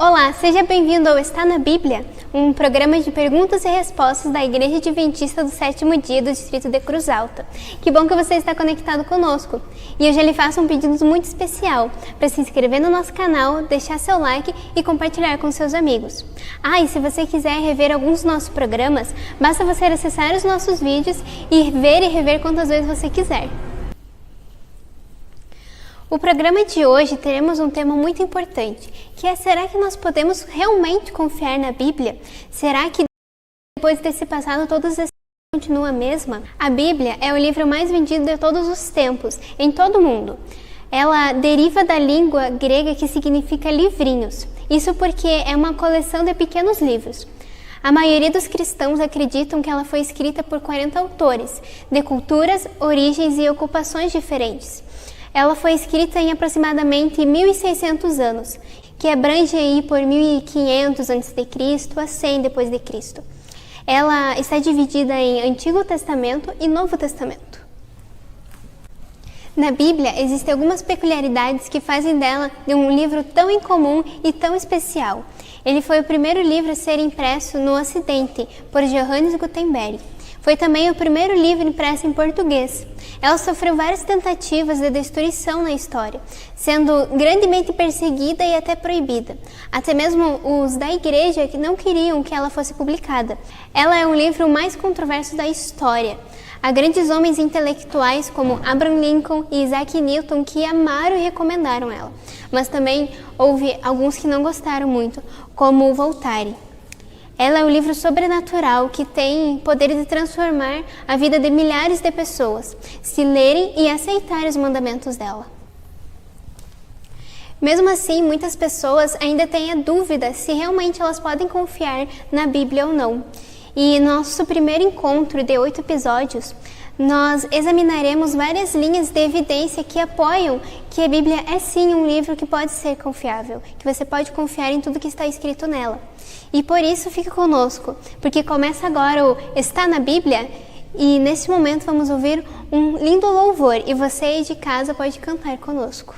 Olá, seja bem-vindo ao Está na Bíblia, um programa de perguntas e respostas da Igreja Adventista do Sétimo Dia do Distrito de Cruz Alta. Que bom que você está conectado conosco. E eu já lhe faço um pedido muito especial para se inscrever no nosso canal, deixar seu like e compartilhar com seus amigos. E se você quiser rever alguns dos nossos programas, basta você acessar os nossos vídeos e ver e rever quantas vezes você quiser. No programa de hoje teremos um tema muito importante, que é: será que nós podemos realmente confiar na Bíblia? Será que depois de ter se passado todas as continua a mesma? A Bíblia é o livro mais vendido de todos os tempos, em todo o mundo. Ela deriva da língua grega que significa livrinhos. Isso porque é uma coleção de pequenos livros. A maioria dos cristãos acreditam que ela foi escrita por 40 autores, de culturas, origens e ocupações diferentes. Ela foi escrita em aproximadamente 1.600 anos, que abrange aí por 1.500 a.C. a 100 depois de Cristo. Ela está dividida em Antigo Testamento e Novo Testamento. Na Bíblia existem algumas peculiaridades que fazem dela um livro tão incomum e tão especial. Ele foi o primeiro livro a ser impresso no Ocidente por Johannes Gutenberg. Foi também o primeiro livro impresso em português. Ela sofreu várias tentativas de destruição na história, sendo grandemente perseguida e até proibida. Até mesmo os da igreja que não queriam que ela fosse publicada. Ela é o livro mais controverso da história. Há grandes homens intelectuais como Abraham Lincoln e Isaac Newton que amaram e recomendaram ela. Mas também houve alguns que não gostaram muito, como Voltaire. Ela é um livro sobrenatural que tem poder de transformar a vida de milhares de pessoas, se lerem e aceitarem os mandamentos dela. Mesmo assim, muitas pessoas ainda têm a dúvida se realmente elas podem confiar na Bíblia ou não. E no nosso primeiro encontro de 8 episódios, nós examinaremos várias linhas de evidência que apoiam que a Bíblia é sim um livro que pode ser confiável, que você pode confiar em tudo que está escrito nela. E por isso fique conosco, porque começa agora o Está na Bíblia e nesse momento vamos ouvir um lindo louvor e você aí de casa pode cantar conosco.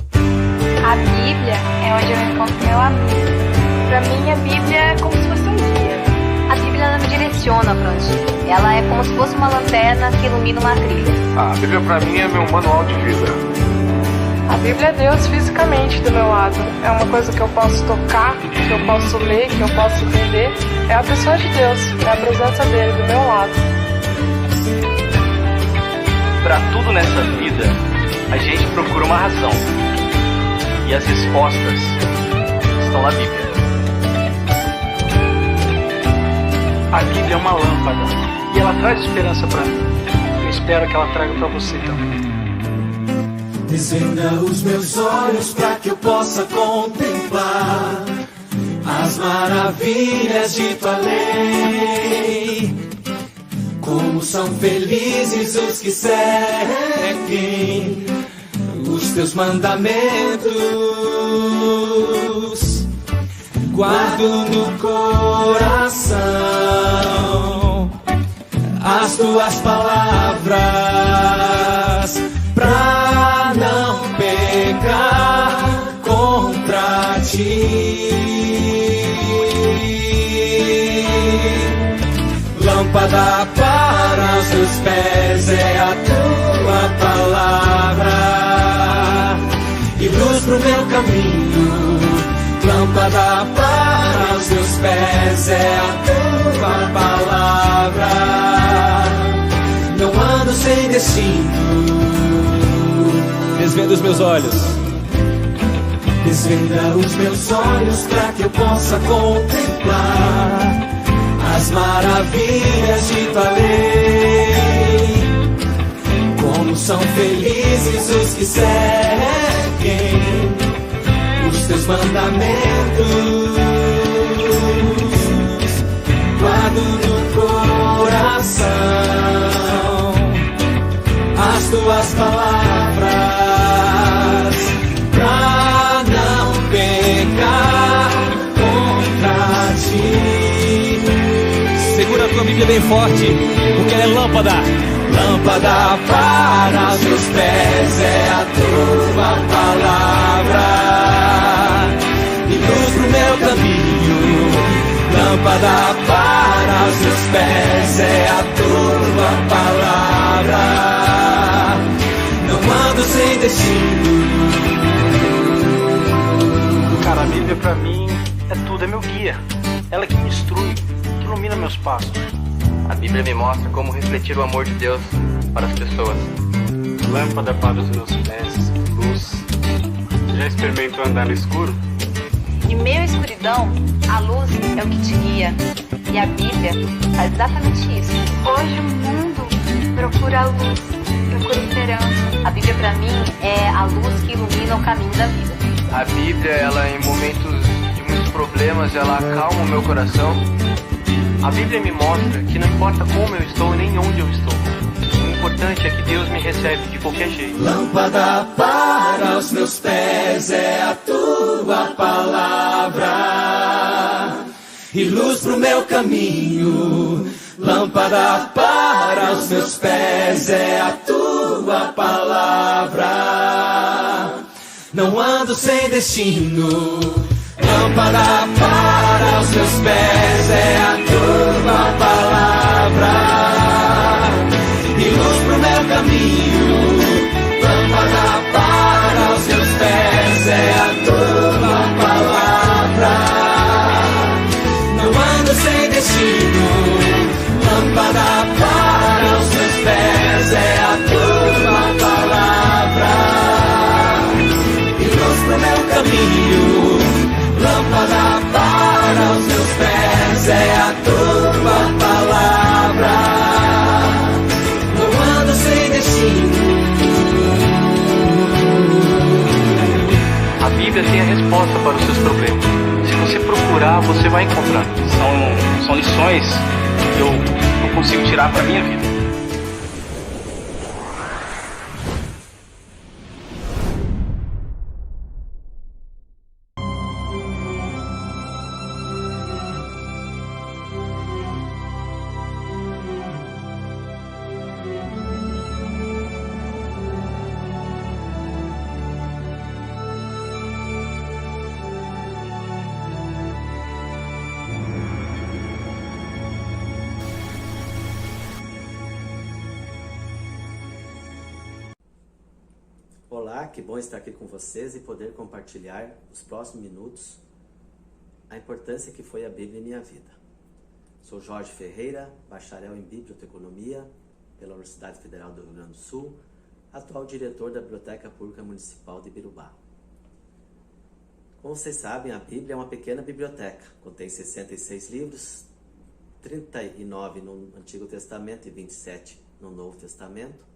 A Bíblia é onde eu encontro meu amigo. Para mim, a Bíblia é como se fosse um guia. A Bíblia ela me direciona para onde ir. Ela é como se fosse uma lanterna que ilumina uma trilha. A Bíblia para mim é meu manual de vida. A Bíblia é Deus fisicamente do meu lado. É uma coisa que eu posso tocar, que eu posso ler, que eu posso entender. É a pessoa de Deus, é a presença dele do meu lado. Para tudo nessa vida, a gente procura uma razão. E as respostas estão na Bíblia. A Bíblia é uma lâmpada e ela traz esperança para mim. Eu espero que ela traga para você também. Desvenda os meus olhos para que eu possa contemplar as maravilhas de tua lei. Como são felizes os que seguem os teus mandamentos. Guardo no coração as tuas palavras pra não pecar contra ti. Lâmpada para os teus pés é a tua palavra e luz pro meu caminho. Lâmpada para os teus pés é a tua palavra. Não ando sem destino. Desvenda os meus olhos. Desvenda os meus olhos para que eu possa contemplar as maravilhas de tua lei. Como são felizes os que seguem os teus mandamentos. Guardo no coração as tuas palavras pra não pecar contra ti. Segura a tua Bíblia bem forte, porque ela é lâmpada. Lâmpada para os meus pés é a tua pés é a tua palavra. Não ando sem destino. Cara, a Bíblia pra mim é tudo, é meu guia. Ela que me instrui, que ilumina meus passos. A Bíblia me mostra como refletir o amor de Deus para as pessoas. Lâmpada para os meus pés, luz. Já experimentou andar no escuro? Em meio à escuridão, a luz é o que te guia. E a Bíblia faz exatamente isso. Hoje o mundo procura a luz, procura esperança. A Bíblia pra mim é a luz que ilumina o caminho da vida. A Bíblia, ela em momentos de muitos problemas, ela acalma o meu coração. A Bíblia me mostra que não importa como eu estou nem onde eu estou. O importante é que Deus me recebe de qualquer jeito. Lâmpada para os meus pés é a tua palavra e luz pro meu caminho. Lâmpada para os meus pés é a tua palavra. Não ando sem destino. Lâmpada para os meus pés é a tua palavra e luz pro meu caminho. Lâmpada para os meus pés é a tua palavra. Não ando sem destino. Lâmpada para os meus pés é a tua palavra e luz pro meu caminho. Lâmpada para os meus pés é a tua palavra. Não ando sem destino. A Bíblia tem a resposta para os seus problemas. Se você procurar, você vai encontrar. São lições que eu consigo tirar para a minha vida. Olá, que bom estar aqui com vocês e poder compartilhar nos próximos minutos a importância que foi a Bíblia em minha vida. Sou Jorge Ferreira, bacharel em Biblioteconomia pela Universidade Federal do Rio Grande do Sul, atual diretor da Biblioteca Pública Municipal de Birubá. Como vocês sabem, a Bíblia é uma pequena biblioteca, contém 66 livros, 39 no Antigo Testamento e 27 no Novo Testamento.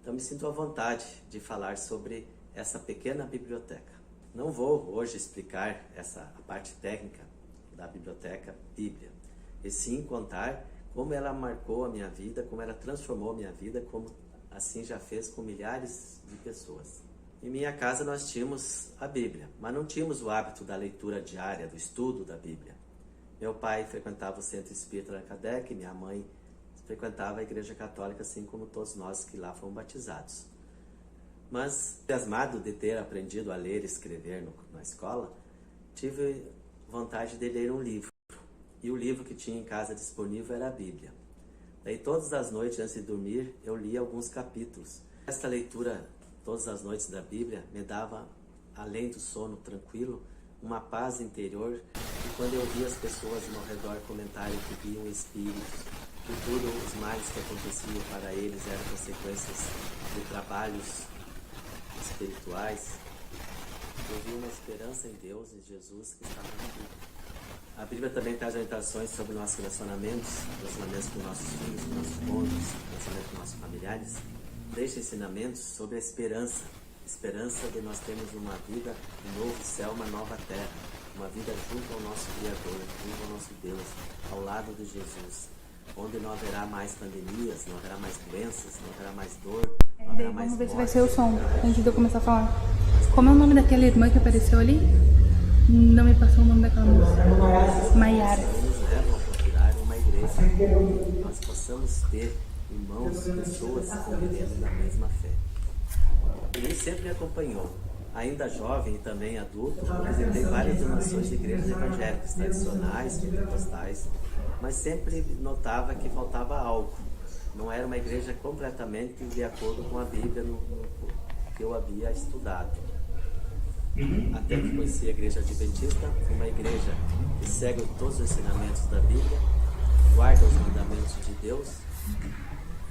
Então me sinto à vontade de falar sobre essa pequena biblioteca. Não vou hoje explicar a parte técnica da biblioteca Bíblia, e sim contar como ela marcou a minha vida, como ela transformou a minha vida, como assim já fez com milhares de pessoas. Em minha casa nós tínhamos a Bíblia, mas não tínhamos o hábito da leitura diária, do estudo da Bíblia. Meu pai frequentava o Centro Espírita Allan Kardec, minha mãe frequentava a Igreja Católica, assim como todos nós que lá fomos batizados. Mas, entusiasmado de ter aprendido a ler e escrever na escola, tive vontade de ler um livro. E o livro que tinha em casa disponível era a Bíblia. Daí, todas as noites, antes de dormir, eu lia alguns capítulos. Esta leitura, todas as noites da Bíblia, me dava, além do sono tranquilo, uma paz interior. E quando eu via as pessoas ao meu redor comentarem que viam espíritos, que tudo os males que aconteciam para eles eram consequências de trabalhos espirituais, eu vi uma esperança em Deus e Jesus que estava na Bíblia. A Bíblia também traz orientações sobre nossos relacionamentos com nossos filhos, com nossos cônjuges, relacionamentos com nossos familiares. Deixa ensinamentos sobre a esperança de nós termos uma vida, um novo céu, uma nova terra, uma vida junto ao nosso Criador, junto ao nosso Deus, ao lado de Jesus, onde não haverá mais pandemias, não haverá mais doenças, não haverá mais dor, não haverá mais Vamos ver morte. se vai ser o som, antes de eu começar a falar. Como é o nome daquela irmã que apareceu ali? Não me passou o nome daquela moça. Maiara. Nos levam a procurar uma igreja, nós possamos ter irmãos, pessoas convivendo na mesma fé. Ele sempre me acompanhou. Ainda jovem e também adulto, visitei várias denominações de igrejas evangélicas, tradicionais, pentecostais, mas sempre notava que faltava algo. Não era uma igreja completamente de acordo com a Bíblia no que eu havia estudado. Até que conheci a Igreja Adventista, uma igreja que segue todos os ensinamentos da Bíblia, guarda os mandamentos de Deus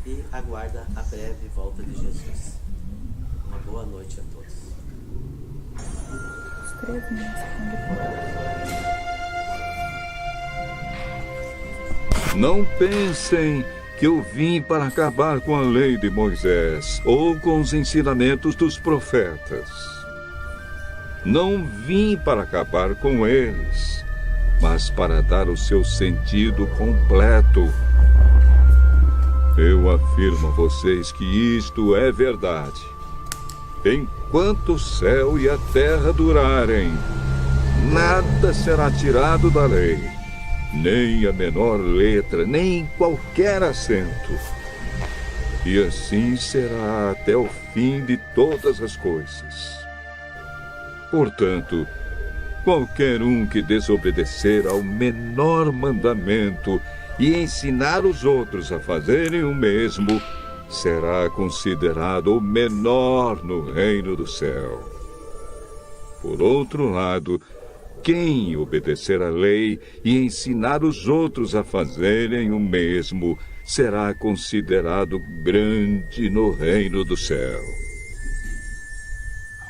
e aguarda a breve volta de Jesus. Uma boa noite a todos. Não pensem que eu vim para acabar com a lei de Moisés ou com os ensinamentos dos profetas. Não vim para acabar com eles, mas para dar o seu sentido completo. Eu afirmo a vocês que isto é verdade. Enquanto o céu e a terra durarem, nada será tirado da lei, nem a menor letra, nem qualquer acento. E assim será até o fim de todas as coisas. Portanto, qualquer um que desobedecer ao menor mandamento e ensinar os outros a fazerem o mesmo, será considerado o menor no reino do céu. Por outro lado, quem obedecer à lei e ensinar os outros a fazerem o mesmo, será considerado grande no reino do céu.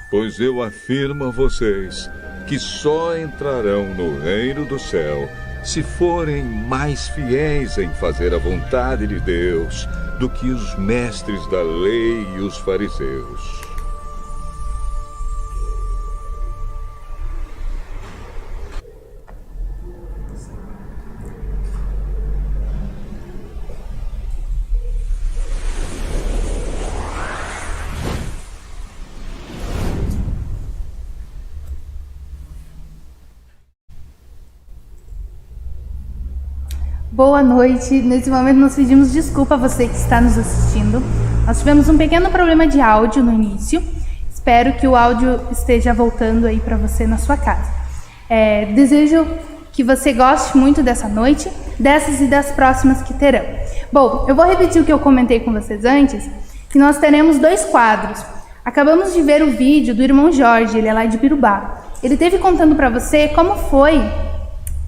Pois eu afirmo a vocês que só entrarão no reino do céu se forem mais fiéis em fazer a vontade de Deus do que os mestres da lei e os fariseus. Boa noite. Nesse momento nós pedimos desculpa a você que está nos assistindo. Nós tivemos um pequeno problema de áudio no início. Espero que o áudio esteja voltando aí para você na sua casa. Desejo que você goste muito dessa noite, dessas e das próximas que terão. Bom, eu vou repetir o que eu comentei com vocês antes, que nós teremos 2 quadros. Acabamos de ver o vídeo do irmão Jorge, ele é lá de Birubá. Ele esteve contando para você como foi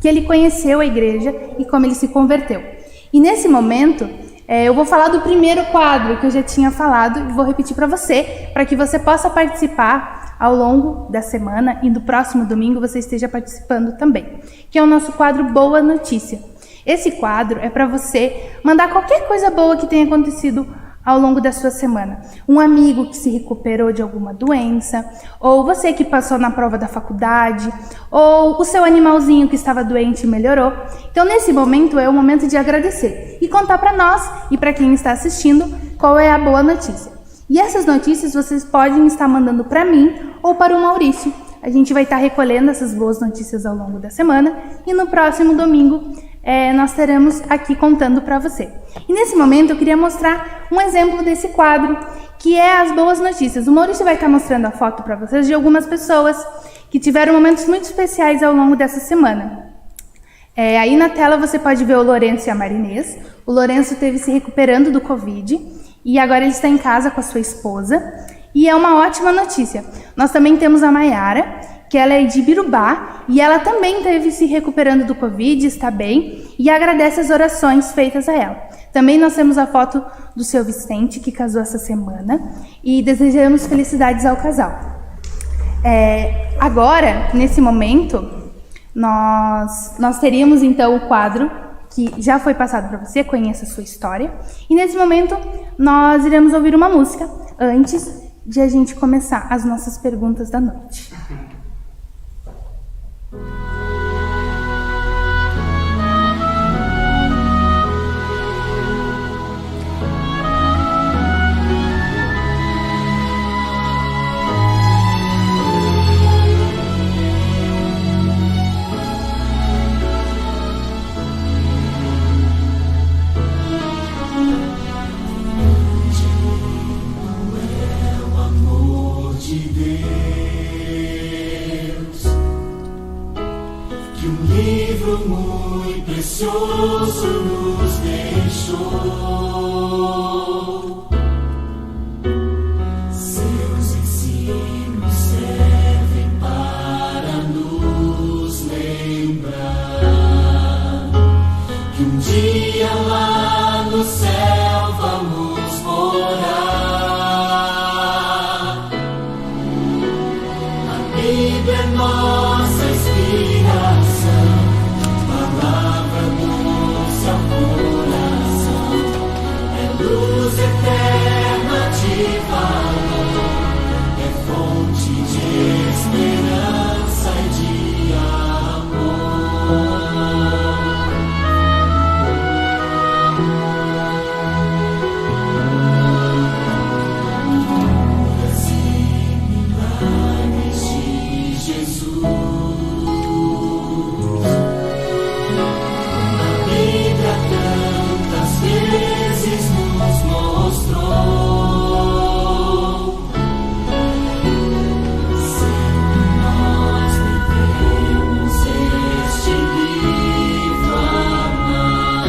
que ele conheceu a igreja e como ele se converteu. E nesse momento, eu vou falar do primeiro quadro que eu já tinha falado e vou repetir para você, para que você possa participar ao longo da semana e do próximo domingo você esteja participando também, que é o nosso quadro Boa Notícia. Esse quadro é para você mandar qualquer coisa boa que tenha acontecido ao longo da sua semana. Um amigo que se recuperou de alguma doença, ou você que passou na prova da faculdade, ou o seu animalzinho que estava doente e melhorou. Então, nesse momento, é o momento de agradecer e contar para nós e para quem está assistindo qual é a boa notícia. E essas notícias vocês podem estar mandando para mim ou para o Maurício. A gente vai estar recolhendo essas boas notícias ao longo da semana e no próximo domingo nós teremos aqui contando para você. E nesse momento eu queria mostrar um exemplo desse quadro, que é as boas notícias. O Maurício vai estar mostrando a foto para vocês de algumas pessoas que tiveram momentos muito especiais ao longo dessa semana. Aí na tela você pode ver o Lourenço e a Marinês. O Lourenço esteve se recuperando do Covid e agora ele está em casa com a sua esposa. E é uma ótima notícia. Nós também temos a Maiara, que ela é de Birubá, e ela também esteve se recuperando do Covid, está bem, e agradece as orações feitas a ela. Também nós temos a foto do seu Vicente, que casou essa semana, e desejamos felicidades ao casal. Agora, nesse momento, nós teríamos então o quadro que já foi passado para você, conheça a sua história, e nesse momento nós iremos ouvir uma música antes de a gente começar as nossas perguntas da noite. precioso nos deixou. Seus ensinos servem para nos lembrar que um dia lá no céu vamos morar. A Bíblia é nossa inspiração, palavra doce ao coração, é luz eterna de valor, é fonte de esperança e de amor. Curas e milagres de Jesus. A Bíblia tantas vezes nos mostrou. Sempre nós devemos este livro amar,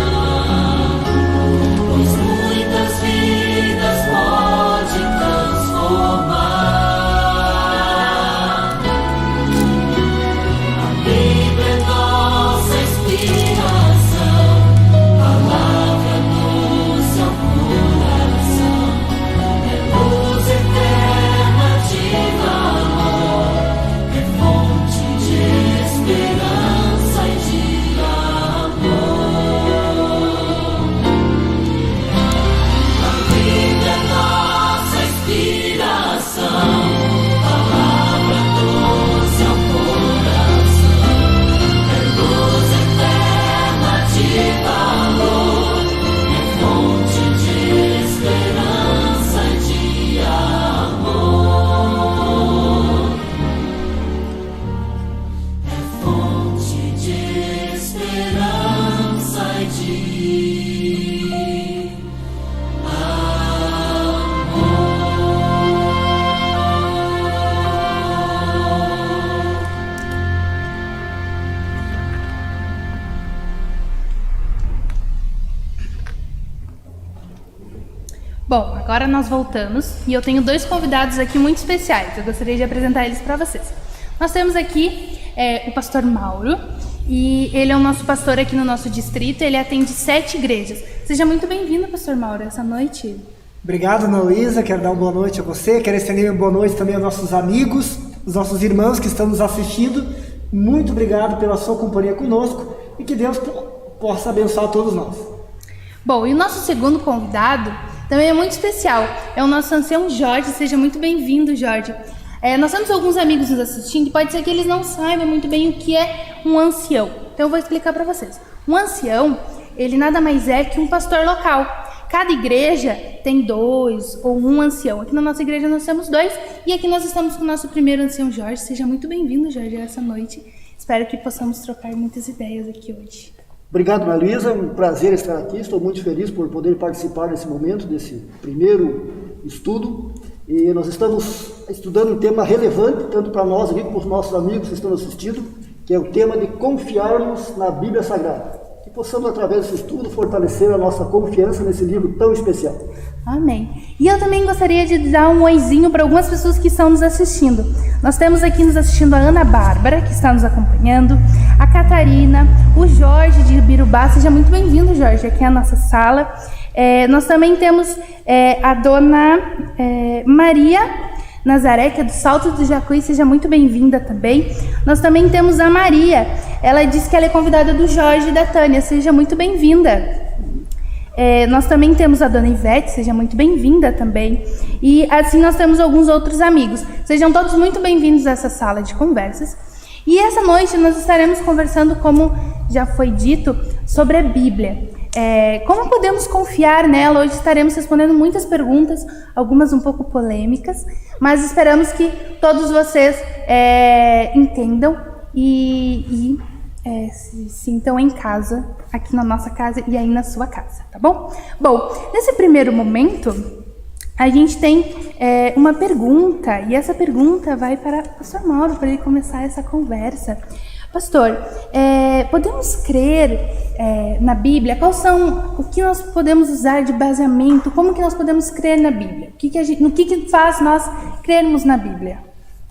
pois muitas vidas pode transformar. A Bíblia é nossa inspiração, palavra doce ao coração, é luz eterna de valor, é fonte de esperança e de amor. A Bíblia é nossa inspiração, palavra doce ao coração, é luz eterna de valor, é fonte de esperança e de amor. É fonte de esperança e de Bom, agora nós voltamos e eu tenho dois convidados aqui muito especiais. Eu gostaria de apresentar eles para vocês. Nós temos aqui o pastor Mauro e ele é o nosso pastor aqui no nosso distrito. Ele atende 7 igrejas. Seja muito bem-vindo, pastor Mauro, essa noite. Obrigado, Ana Luísa. Quero dar uma boa noite a você. Quero estender uma boa noite também aos nossos amigos, os nossos irmãos que estão nos assistindo. Muito obrigado pela sua companhia conosco e que Deus possa abençoar todos nós. Bom, e o nosso segundo convidado também é muito especial. É o nosso ancião Jorge. Seja muito bem-vindo, Jorge. Nós temos alguns amigos nos assistindo e pode ser que eles não saibam muito bem o que é um ancião. Então eu vou explicar para vocês. Um ancião, ele nada mais é que um pastor local. Cada igreja tem 2 ou 1 ancião. Aqui na nossa igreja nós temos 2 e aqui nós estamos com o nosso primeiro ancião Jorge. Seja muito bem-vindo, Jorge, essa noite. Espero que possamos trocar muitas ideias aqui hoje. Obrigado, Ana Luísa. Um prazer estar aqui. Estou muito feliz por poder participar desse momento, desse primeiro estudo. E nós estamos estudando um tema relevante, tanto para nós aqui como para os nossos amigos que estão assistindo, que é o tema de confiarmos na Bíblia Sagrada. Que possamos, através desse estudo, fortalecer a nossa confiança nesse livro tão especial. Amém. E eu também gostaria de dar um oizinho para algumas pessoas que estão nos assistindo. Nós temos aqui nos assistindo a Ana Bárbara, que está nos acompanhando, a Catarina, o Jorge de Ibirubá. Seja muito bem-vindo, Jorge, aqui à nossa sala. Nós também temos a dona Maria Nazaré, que é do Salto do Jacuí. Seja muito bem-vinda também. Nós também temos a Maria. Ela disse que ela é convidada do Jorge e da Tânia. Seja muito bem-vinda. Nós também temos a dona Ivete, seja muito bem-vinda também. E assim nós temos alguns outros amigos. Sejam todos muito bem-vindos a essa sala de conversas. E essa noite nós estaremos conversando, como já foi dito, sobre a Bíblia. Como podemos confiar nela? Hoje estaremos respondendo muitas perguntas, algumas um pouco polêmicas, mas esperamos que todos vocês entendam e se sintam em casa, aqui na nossa casa e aí na sua casa, tá bom? Bom, nesse primeiro momento, a gente tem uma pergunta, e essa pergunta vai para o pastor Mauro, para ele começar essa conversa. Pastor, podemos crer na Bíblia? O que nós podemos usar de baseamento? Como que nós podemos crer na Bíblia? No que faz nós crermos na Bíblia?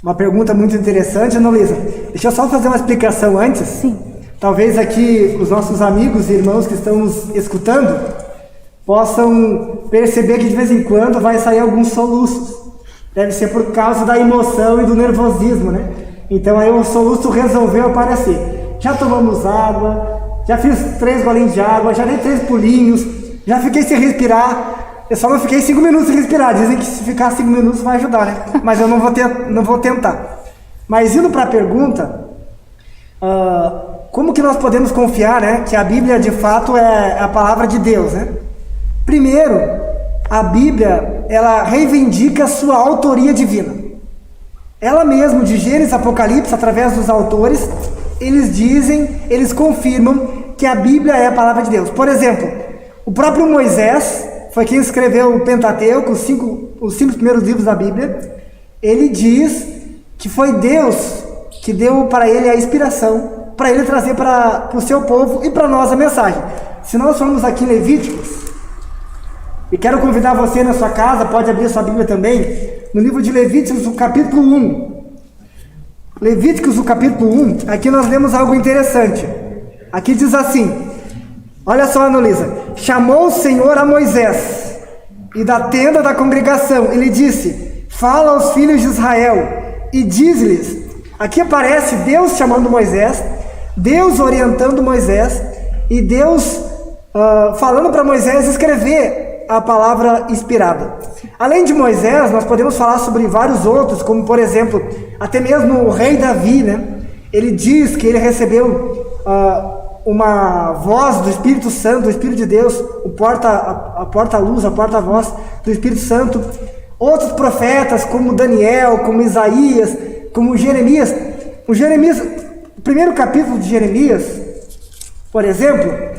Uma pergunta muito interessante, Ana Luísa. Deixa eu só fazer uma explicação antes. Sim. Talvez aqui os nossos amigos e irmãos que estão nos escutando possam perceber que de vez em quando vai sair alguns soluços. Deve ser por causa da emoção e do nervosismo, né? Então aí o soluço resolveu aparecer. Já tomamos água, já fiz 3 golinhos de água, já dei 3 pulinhos, já fiquei sem respirar. Eu só não fiquei 5 minutos sem respirar. Dizem que se ficar 5 minutos vai ajudar, né? Mas eu não vou tentar. Mas indo para a pergunta, como que nós podemos confiar, né, que a Bíblia de fato é a palavra de Deus, né? Primeiro, a Bíblia, ela reivindica a sua autoria divina. Ela mesma, de Gênesis, Apocalipse, através dos autores, eles confirmam que a Bíblia é a palavra de Deus. Por exemplo, o próprio Moisés, foi quem escreveu o Pentateuco, os 5 primeiros livros da Bíblia. Ele diz que foi Deus que deu para ele a inspiração, para ele trazer para o seu povo e para nós a mensagem. Se nós formos aqui em Levíticos, e quero convidar você na sua casa, pode abrir sua Bíblia também, no livro de Levíticos, o capítulo 1. Levíticos, o capítulo 1, aqui nós lemos algo interessante. Aqui diz assim, olha só, Ana Luísa. Chamou o Senhor a Moisés, e da tenda da congregação, ele disse, fala aos filhos de Israel, e diz-lhes, aqui aparece Deus chamando Moisés, Deus orientando Moisés, e Deus falando para Moisés escrever a palavra inspirada. Além de Moisés, nós podemos falar sobre vários outros, como por exemplo, até mesmo o rei Davi, né? Ele diz que ele recebeu uma voz do Espírito Santo, do Espírito de Deus, a porta-luz, a porta-voz do Espírito Santo. Outros profetas, como Daniel, como Isaías, como Jeremias. O primeiro capítulo de Jeremias, por exemplo,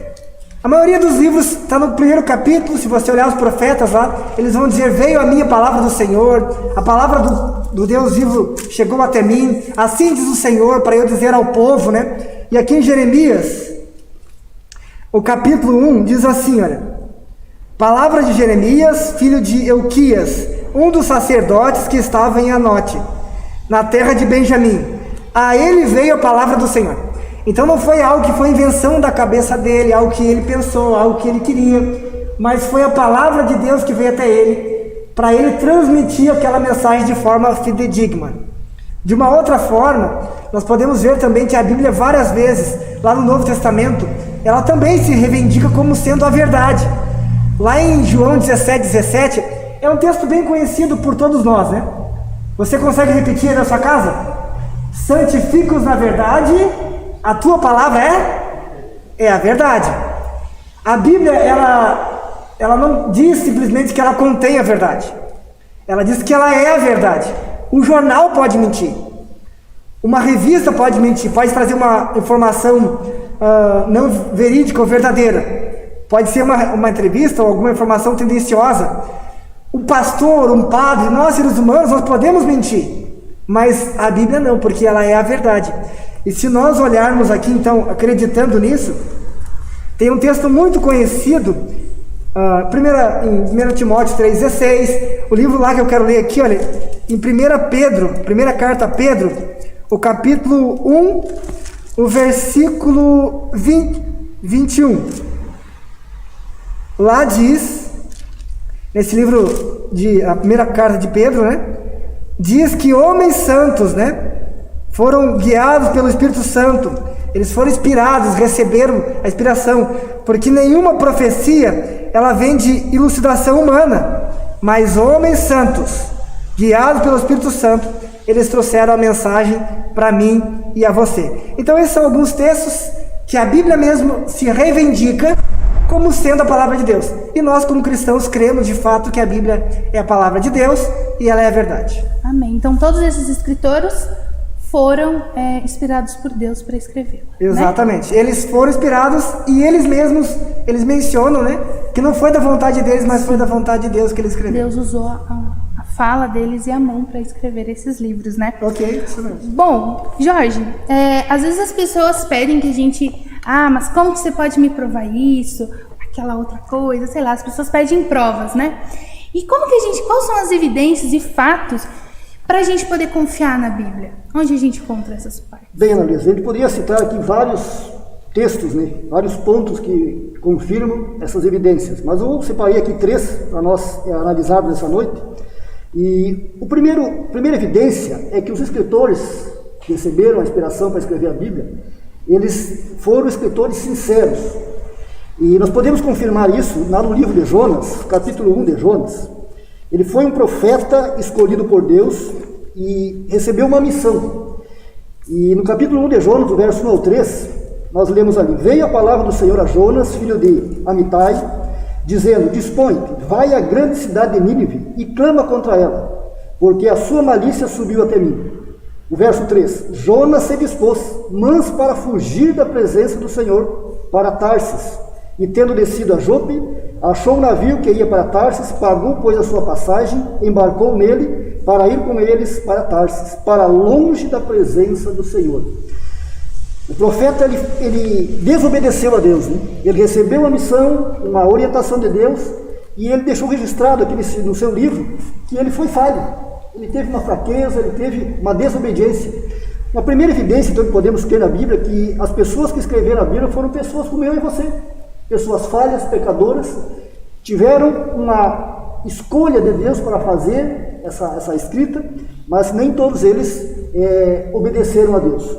a maioria dos livros está no primeiro capítulo. Se você olhar os profetas lá, eles vão dizer, veio a minha palavra do Senhor, a palavra do Deus vivo chegou até mim, assim diz o Senhor, para eu dizer ao povo, né? E aqui em Jeremias, o capítulo 1 diz assim, olha, palavra de Jeremias, filho de Euquias, um dos sacerdotes que estava em Anote, na terra de Benjamim. A ele veio a palavra do Senhor. Então não foi algo que foi invenção da cabeça dele, algo que ele pensou, algo que ele queria, mas foi a palavra de Deus que veio até ele, para ele transmitir aquela mensagem de forma fidedigna. De uma outra forma, nós podemos ver também que a Bíblia várias vezes, lá no Novo Testamento, ela também se reivindica como sendo a verdade. Lá em João 17, é um texto bem conhecido por todos nós, né? Você consegue repetir aí na sua casa? Santifica-os na verdade, a tua palavra é a verdade. A Bíblia, ela não diz simplesmente que ela contém a verdade. Ela diz que ela é a verdade. Um jornal pode mentir. Uma revista pode mentir, pode trazer uma informação não verídica ou verdadeira. Pode ser uma entrevista ou alguma informação tendenciosa. Um pastor, um padre, nós seres humanos, nós podemos mentir. Mas a Bíblia não, porque ela é a verdade. E se nós olharmos aqui, então, acreditando nisso, tem um texto muito conhecido, em 1 Timóteo 3,16, o livro lá que eu quero ler aqui, olha, em 1 Pedro, primeira carta a Pedro, o capítulo 1, o versículo 21. Lá diz, nesse livro, a primeira carta de Pedro, né? Diz que homens santos, né? Foram guiados pelo Espírito Santo, eles foram inspirados, receberam a inspiração, porque nenhuma profecia, ela vem de elucidação humana, mas homens santos, guiados pelo Espírito Santo, eles trouxeram a mensagem para mim e a você. Então esses são alguns textos que a Bíblia mesmo se reivindica como sendo a palavra de Deus. E nós como cristãos cremos de fato que a Bíblia é a palavra de Deus e ela é a verdade. Amém. Então todos esses escritores foram inspirados por Deus para escrevê-la. Exatamente. Né? Eles foram inspirados e eles mesmos, mencionam, né, que não foi da vontade deles, mas foi da vontade de Deus que ele escreveu. Deus usou a fala deles e a mão para escrever esses livros, né? Ok, isso mesmo. Bom, Jorge, às vezes as pessoas pedem que a gente... mas como que você pode me provar isso? Aquela outra coisa, sei lá, as pessoas pedem provas, né? E como que quais são as evidências e fatos para a gente poder confiar na Bíblia? Onde a gente encontra essas partes? Bem, Analisa, a gente poderia citar aqui vários textos, né? Vários pontos que confirmam essas evidências, mas eu separei aqui 3 para nós analisarmos essa noite. E a primeira evidência é que os escritores que receberam a inspiração para escrever a Bíblia, eles foram escritores sinceros. E nós podemos confirmar isso lá no livro de Jonas, capítulo 1 de Jonas. Ele foi um profeta escolhido por Deus e recebeu uma missão. E no capítulo 1 de Jonas, do verso 1 ao 3, nós lemos ali: veio a palavra do Senhor a Jonas, filho de Amitai, dizendo: dispõe-te, vai à grande cidade de Nínive e clama contra ela, porque a sua malícia subiu até mim. O verso 3: Jonas se dispôs, mas para fugir da presença do Senhor, para Tarsis. E tendo descido a Jope, achou um navio que ia para Tarsis, pagou, pois, a sua passagem, embarcou nele, para ir com eles para Tarsis, para longe da presença do Senhor. O profeta, ele desobedeceu a Deus, né? Ele recebeu uma missão, uma orientação de Deus, e ele deixou registrado aqui no seu livro que ele foi falho. Ele teve uma fraqueza, ele teve uma desobediência. Uma primeira evidência, então, que podemos ter na Bíblia é que as pessoas que escreveram a Bíblia foram pessoas como eu e você. Pessoas falhas, pecadoras, tiveram uma escolha de Deus para fazer essa escrita, mas nem todos eles obedeceram a Deus.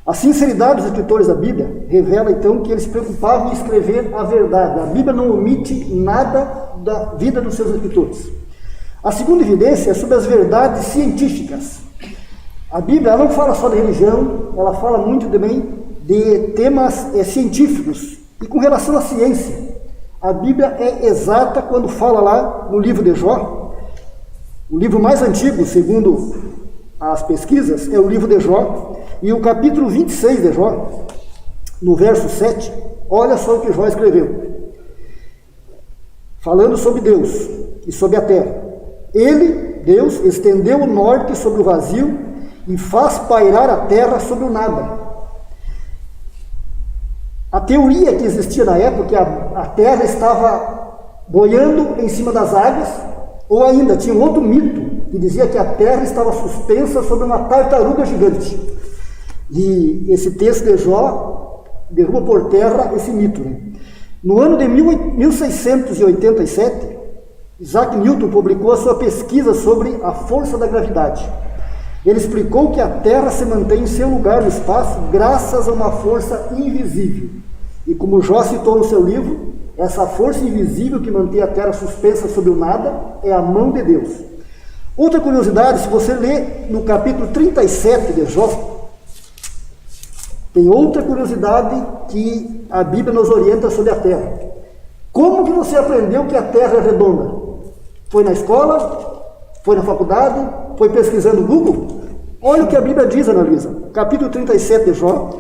A sinceridade dos escritores da Bíblia revela, então, que eles se preocupavam em escrever a verdade. A Bíblia não omite nada da vida dos seus escritores. A segunda evidência é sobre as verdades científicas. A Bíblia ela não fala só de religião, ela fala muito também de temas científicos. E com relação à ciência, a Bíblia é exata quando fala lá no livro de Jó. O livro mais antigo, segundo as pesquisas, é o livro de Jó. E o capítulo 26 de Jó, no verso 7, olha só o que Jó escreveu. Falando sobre Deus e sobre a terra. Ele, Deus, estendeu o norte sobre o vazio e faz pairar a terra sobre o nada. A teoria que existia na época, que a terra estava boiando em cima das águas, ou ainda tinha um outro mito que dizia que a terra estava suspensa sobre uma tartaruga gigante. E esse texto de Jó derruba por terra esse mito, né? No ano de 1687, Isaac Newton publicou a sua pesquisa sobre a força da gravidade. Ele explicou que a Terra se mantém em seu lugar no espaço graças a uma força invisível. E como Jó citou no seu livro, essa força invisível que mantém a Terra suspensa sobre o nada é a mão de Deus. Outra curiosidade, se você ler no capítulo 37 de Jó, tem outra curiosidade que a Bíblia nos orienta sobre a Terra. Como que você aprendeu que a Terra é redonda? Foi na escola? Foi na faculdade? Foi pesquisando no Google? Olha o que a Bíblia diz, Analisa. Capítulo 37 de Jó,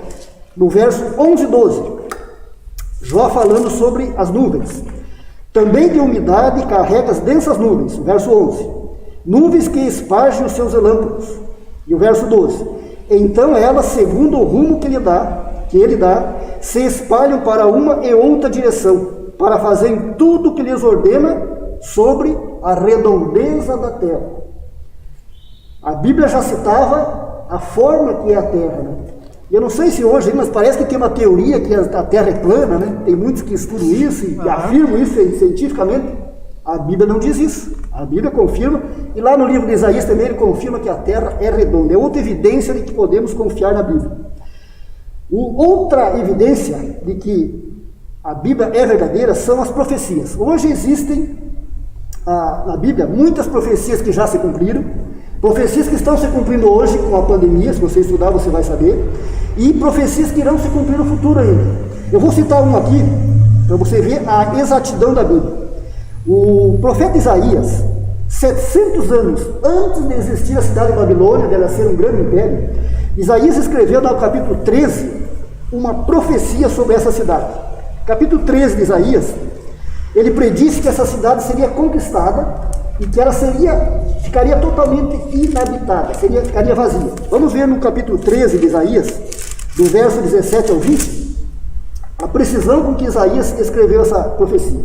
no verso 11 e 12. Jó falando sobre as nuvens. Também de umidade carrega as densas nuvens. Verso 11. Nuvens que espargem os seus relâmpagos. E o verso 12. Então elas, segundo o rumo que ele dá, se espalham para uma e outra direção, para fazerem tudo o que lhes ordena sobre a redondeza da terra. A Bíblia já citava a forma que é a terra, né? Eu não sei se hoje, mas parece que tem uma teoria que a terra é plana, né? Tem muitos que estudam isso e afirmam isso cientificamente. A Bíblia não diz isso. A Bíblia confirma, e lá no livro de Isaías também ele confirma que a terra é redonda. É outra evidência de que podemos confiar na Bíblia. Outra evidência de que a Bíblia é verdadeira são as profecias. Hoje existem na Bíblia muitas profecias que já se cumpriram, profecias que estão se cumprindo hoje com a pandemia, se você estudar você vai saber, e profecias que irão se cumprir no futuro ainda. Eu vou citar um aqui, para você ver a exatidão da Bíblia. O profeta Isaías, 700 anos antes de existir a cidade de Babilônia, dela ser um grande império, Isaías escreveu no capítulo 13 uma profecia sobre essa cidade. Capítulo 13 de Isaías, ele predisse que essa cidade seria conquistada e que ela ficaria totalmente inabitada, ficaria vazia. Vamos ver no capítulo 13 de Isaías, do verso 17 ao 20, a precisão com que Isaías escreveu essa profecia.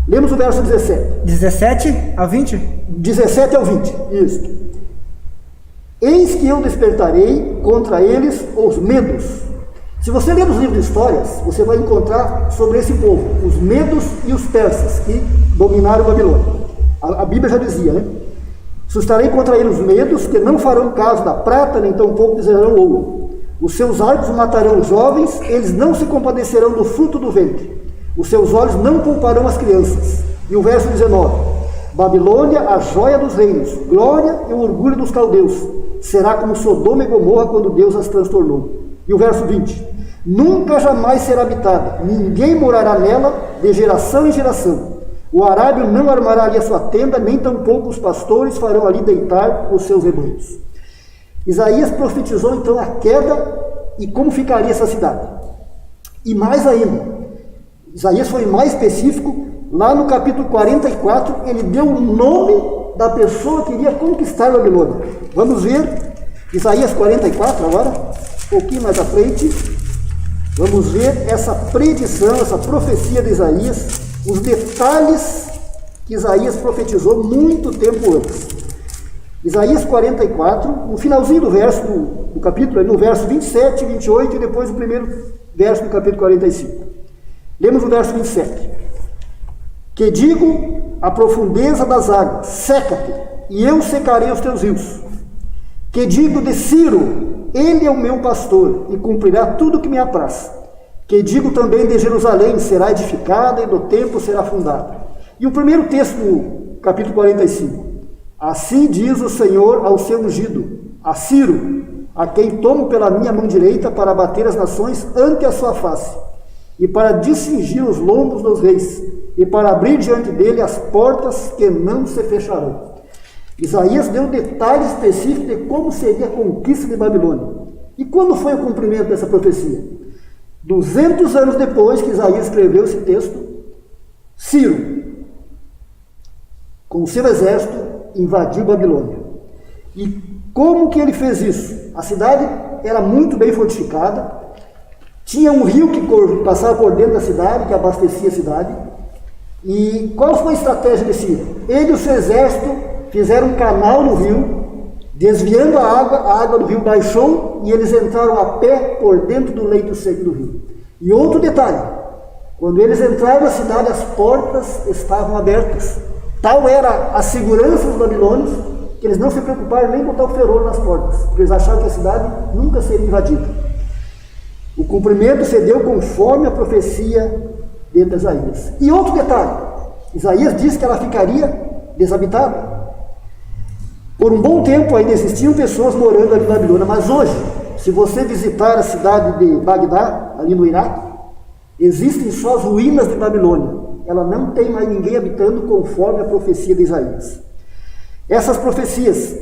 Lemos o verso 17. 17 ao 20? 17 ao 20, isso. Eis que eu despertarei contra eles os medos. Se você ler os livros de histórias, você vai encontrar sobre esse povo, os medos e os persas, que dominaram Babilônia. A Bíblia já dizia, né? Suscitarei contra eles os medos, que não farão caso da prata, nem tampouco desejarão ouro. Os seus arcos matarão os jovens, eles não se compadecerão do fruto do ventre. Os seus olhos não pouparão as crianças. E o verso 19. Babilônia, a joia dos reinos, glória e o orgulho dos caldeus. Será como Sodoma e Gomorra quando Deus as transtornou. E o verso 20. Nunca jamais será habitada, ninguém morará nela de geração em geração. O arábio não armará ali a sua tenda, nem tampouco os pastores farão ali deitar os seus rebanhos. Isaías profetizou então a queda e como ficaria essa cidade. E mais ainda, Isaías foi mais específico, lá no capítulo 44, ele deu o nome da pessoa que iria conquistar a Babilônia. Vamos ver Isaías 44 agora, um pouquinho mais à frente. Vamos ver essa predição, essa profecia de Isaías, os detalhes que Isaías profetizou muito tempo antes. Isaías 44, no finalzinho do verso do capítulo, no verso 27, 28 e depois o primeiro verso do capítulo 45. Lemos o verso 27. Que digo a profundeza das águas, seca-te, e eu secarei os teus rios. Que digo de Ciro, ele é o meu pastor, e cumprirá tudo o que me apraz. Que digo também de Jerusalém, será edificada, e do templo será fundada. E o primeiro texto do capítulo 45. Assim diz o Senhor ao seu ungido, a Ciro, a quem tomo pela minha mão direita para bater as nações ante a sua face, e para discingir os lombos dos reis, e para abrir diante dele as portas que não se fecharão. Isaías deu detalhes específicos de como seria a conquista de Babilônia. E quando foi o cumprimento dessa profecia? 200 anos depois que Isaías escreveu esse texto, Ciro, com o seu exército, invadiu Babilônia. E como que ele fez isso? A cidade era muito bem fortificada, tinha um rio que passava por dentro da cidade, que abastecia a cidade. E qual foi a estratégia de Ciro? Ele e o seu exército fizeram um canal no rio, desviando a água do rio baixou e eles entraram a pé por dentro do leito seco do rio. E outro detalhe, quando eles entraram na cidade, as portas estavam abertas. Tal era a segurança dos babilônios, que eles não se preocuparam nem em botar o ferrolho nas portas, porque eles achavam que a cidade nunca seria invadida. O cumprimento se deu conforme a profecia de Isaías. E outro detalhe, Isaías disse que ela ficaria desabitada. Por um bom tempo ainda existiam pessoas morando ali na Babilônia, mas hoje, se você visitar a cidade de Bagdá, ali no Iraque, existem só as ruínas de Babilônia. Ela não tem mais ninguém habitando conforme a profecia de Isaías. Essas profecias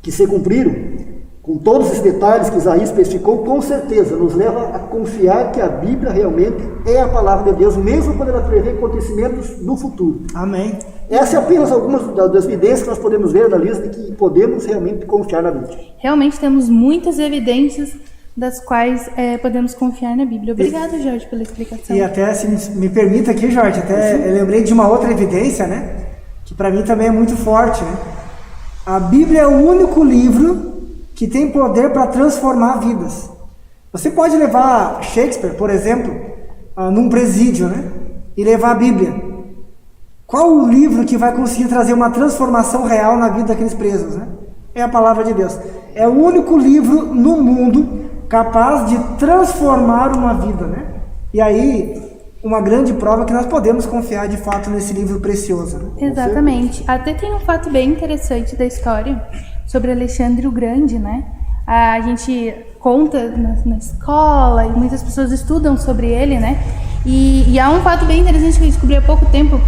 que se cumpriram, com todos esses detalhes que Isaías especificou, com certeza nos leva a confiar que a Bíblia realmente é a palavra de Deus, mesmo quando ela prevê acontecimentos do futuro. Amém. Essa é apenas algumas das evidências que nós podemos ver na lista de que podemos realmente confiar na Bíblia. Realmente temos muitas evidências das quais podemos confiar na Bíblia. Obrigada, Jorge, pela explicação. E até, se me permita aqui, Jorge, eu lembrei de uma outra evidência, né? Que para mim também é muito forte, né? A Bíblia é o único livro que tem poder para transformar vidas. Você pode levar Shakespeare, por exemplo, num presídio, né? E levar a Bíblia. Qual o livro que vai conseguir trazer uma transformação real na vida daqueles presos, né? É a palavra de Deus. É o único livro no mundo capaz de transformar uma vida, né? E aí, uma grande prova que nós podemos confiar de fato nesse livro precioso, né? Exatamente. Até tem um fato bem interessante da história sobre Alexandre o Grande, né? A gente conta na escola e muitas pessoas estudam sobre ele, né? E há um fato bem interessante que eu descobri há pouco tempo,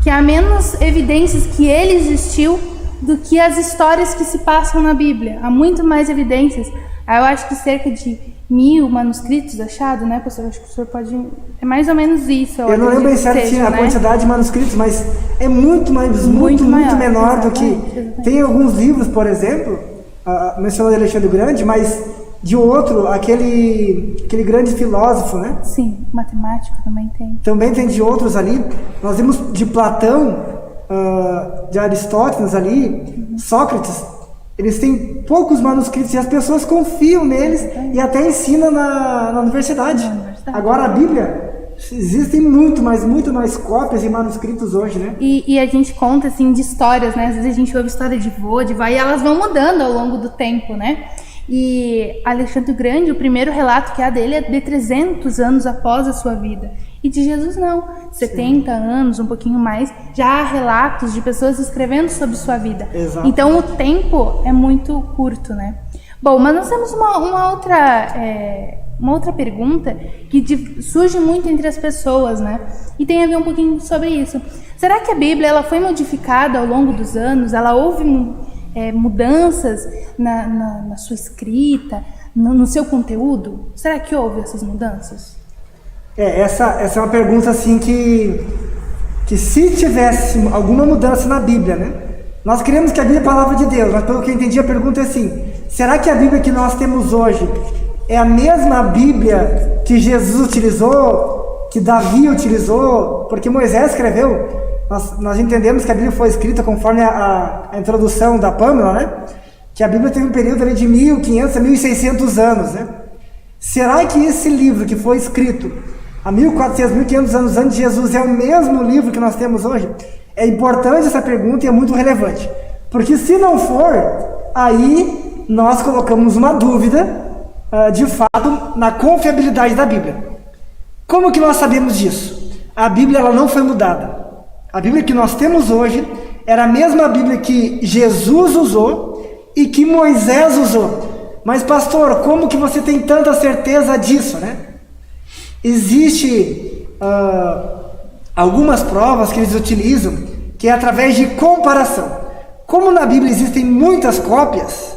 que há menos evidências que ele existiu do que as histórias que se passam na Bíblia. Há muito mais evidências. Eu acho que cerca de 1000 manuscritos achados, né, pastor? Acho que o senhor pode... É mais ou menos isso. Eu não lembro bem certo a quantidade de manuscritos, mas é muito menor do que... Exatamente. Tem alguns livros, por exemplo, mencionou de Alexandre o Grande, mas de outro, aquele grande filósofo, né? Sim, matemático também tem. Também tem de outros ali. Nós vimos de Platão, de Aristóteles ali, Sócrates. Eles têm poucos manuscritos e as pessoas confiam neles e até ensinam na universidade. Agora a Bíblia, existem muito mais cópias e manuscritos hoje, né? E a gente conta assim de histórias, né? Às vezes a gente ouve história de vô, de vó, e elas vão mudando ao longo do tempo, né? E Alexandre o Grande, o primeiro relato que há dele é de 300 anos após a sua vida. E de Jesus não, 70 anos, um pouquinho mais, já há relatos de pessoas escrevendo sobre sua vida. Exato. Então o tempo é muito curto, né? Bom, mas nós temos uma outra pergunta que surge muito entre as pessoas, né? E tem a ver um pouquinho sobre isso. Será que a Bíblia ela foi modificada ao longo dos anos? Ela houve mudanças na sua escrita, no seu conteúdo? Será que houve essas mudanças? Essa é uma pergunta assim que se tivesse alguma mudança na Bíblia, né? Nós queremos que a Bíblia é a palavra de Deus, mas pelo que eu entendi a pergunta é assim: será que a Bíblia que nós temos hoje é a mesma Bíblia que Jesus utilizou, que Davi utilizou, porque Moisés escreveu? Nós entendemos que a Bíblia foi escrita conforme a introdução da Pâmela, né? Que a Bíblia teve um período ali de 1500 a 1600 anos, né? Será que esse livro que foi escrito há 1400, 1500 anos antes de Jesus é o mesmo livro que nós temos hoje? É importante essa pergunta e é muito relevante. Porque se não for, aí nós colocamos uma dúvida, de fato, na confiabilidade da Bíblia. Como que nós sabemos disso? A Bíblia ela não foi mudada. A Bíblia que nós temos hoje era a mesma Bíblia que Jesus usou e que Moisés usou. Mas pastor, como que você tem tanta certeza disso, né? Existe algumas provas que eles utilizam, que é através de comparação. Como na Bíblia existem muitas cópias,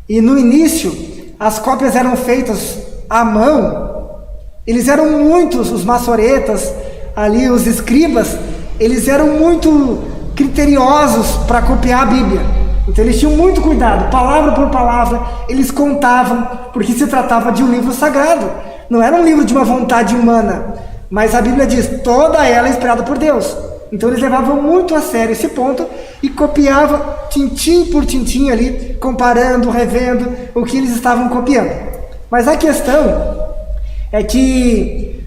e no início as cópias eram feitas à mão, eles eram muitos, os maçoretas, ali os escribas, eles eram muito criteriosos para copiar a Bíblia. Então eles tinham muito cuidado, palavra por palavra, eles contavam, porque se tratava de um livro sagrado. Não era um livro de uma vontade humana, mas a Bíblia diz, toda ela é inspirada por Deus. Então eles levavam muito a sério esse ponto e copiavam tintim por tintim ali, comparando, revendo o que eles estavam copiando. Mas a questão é que,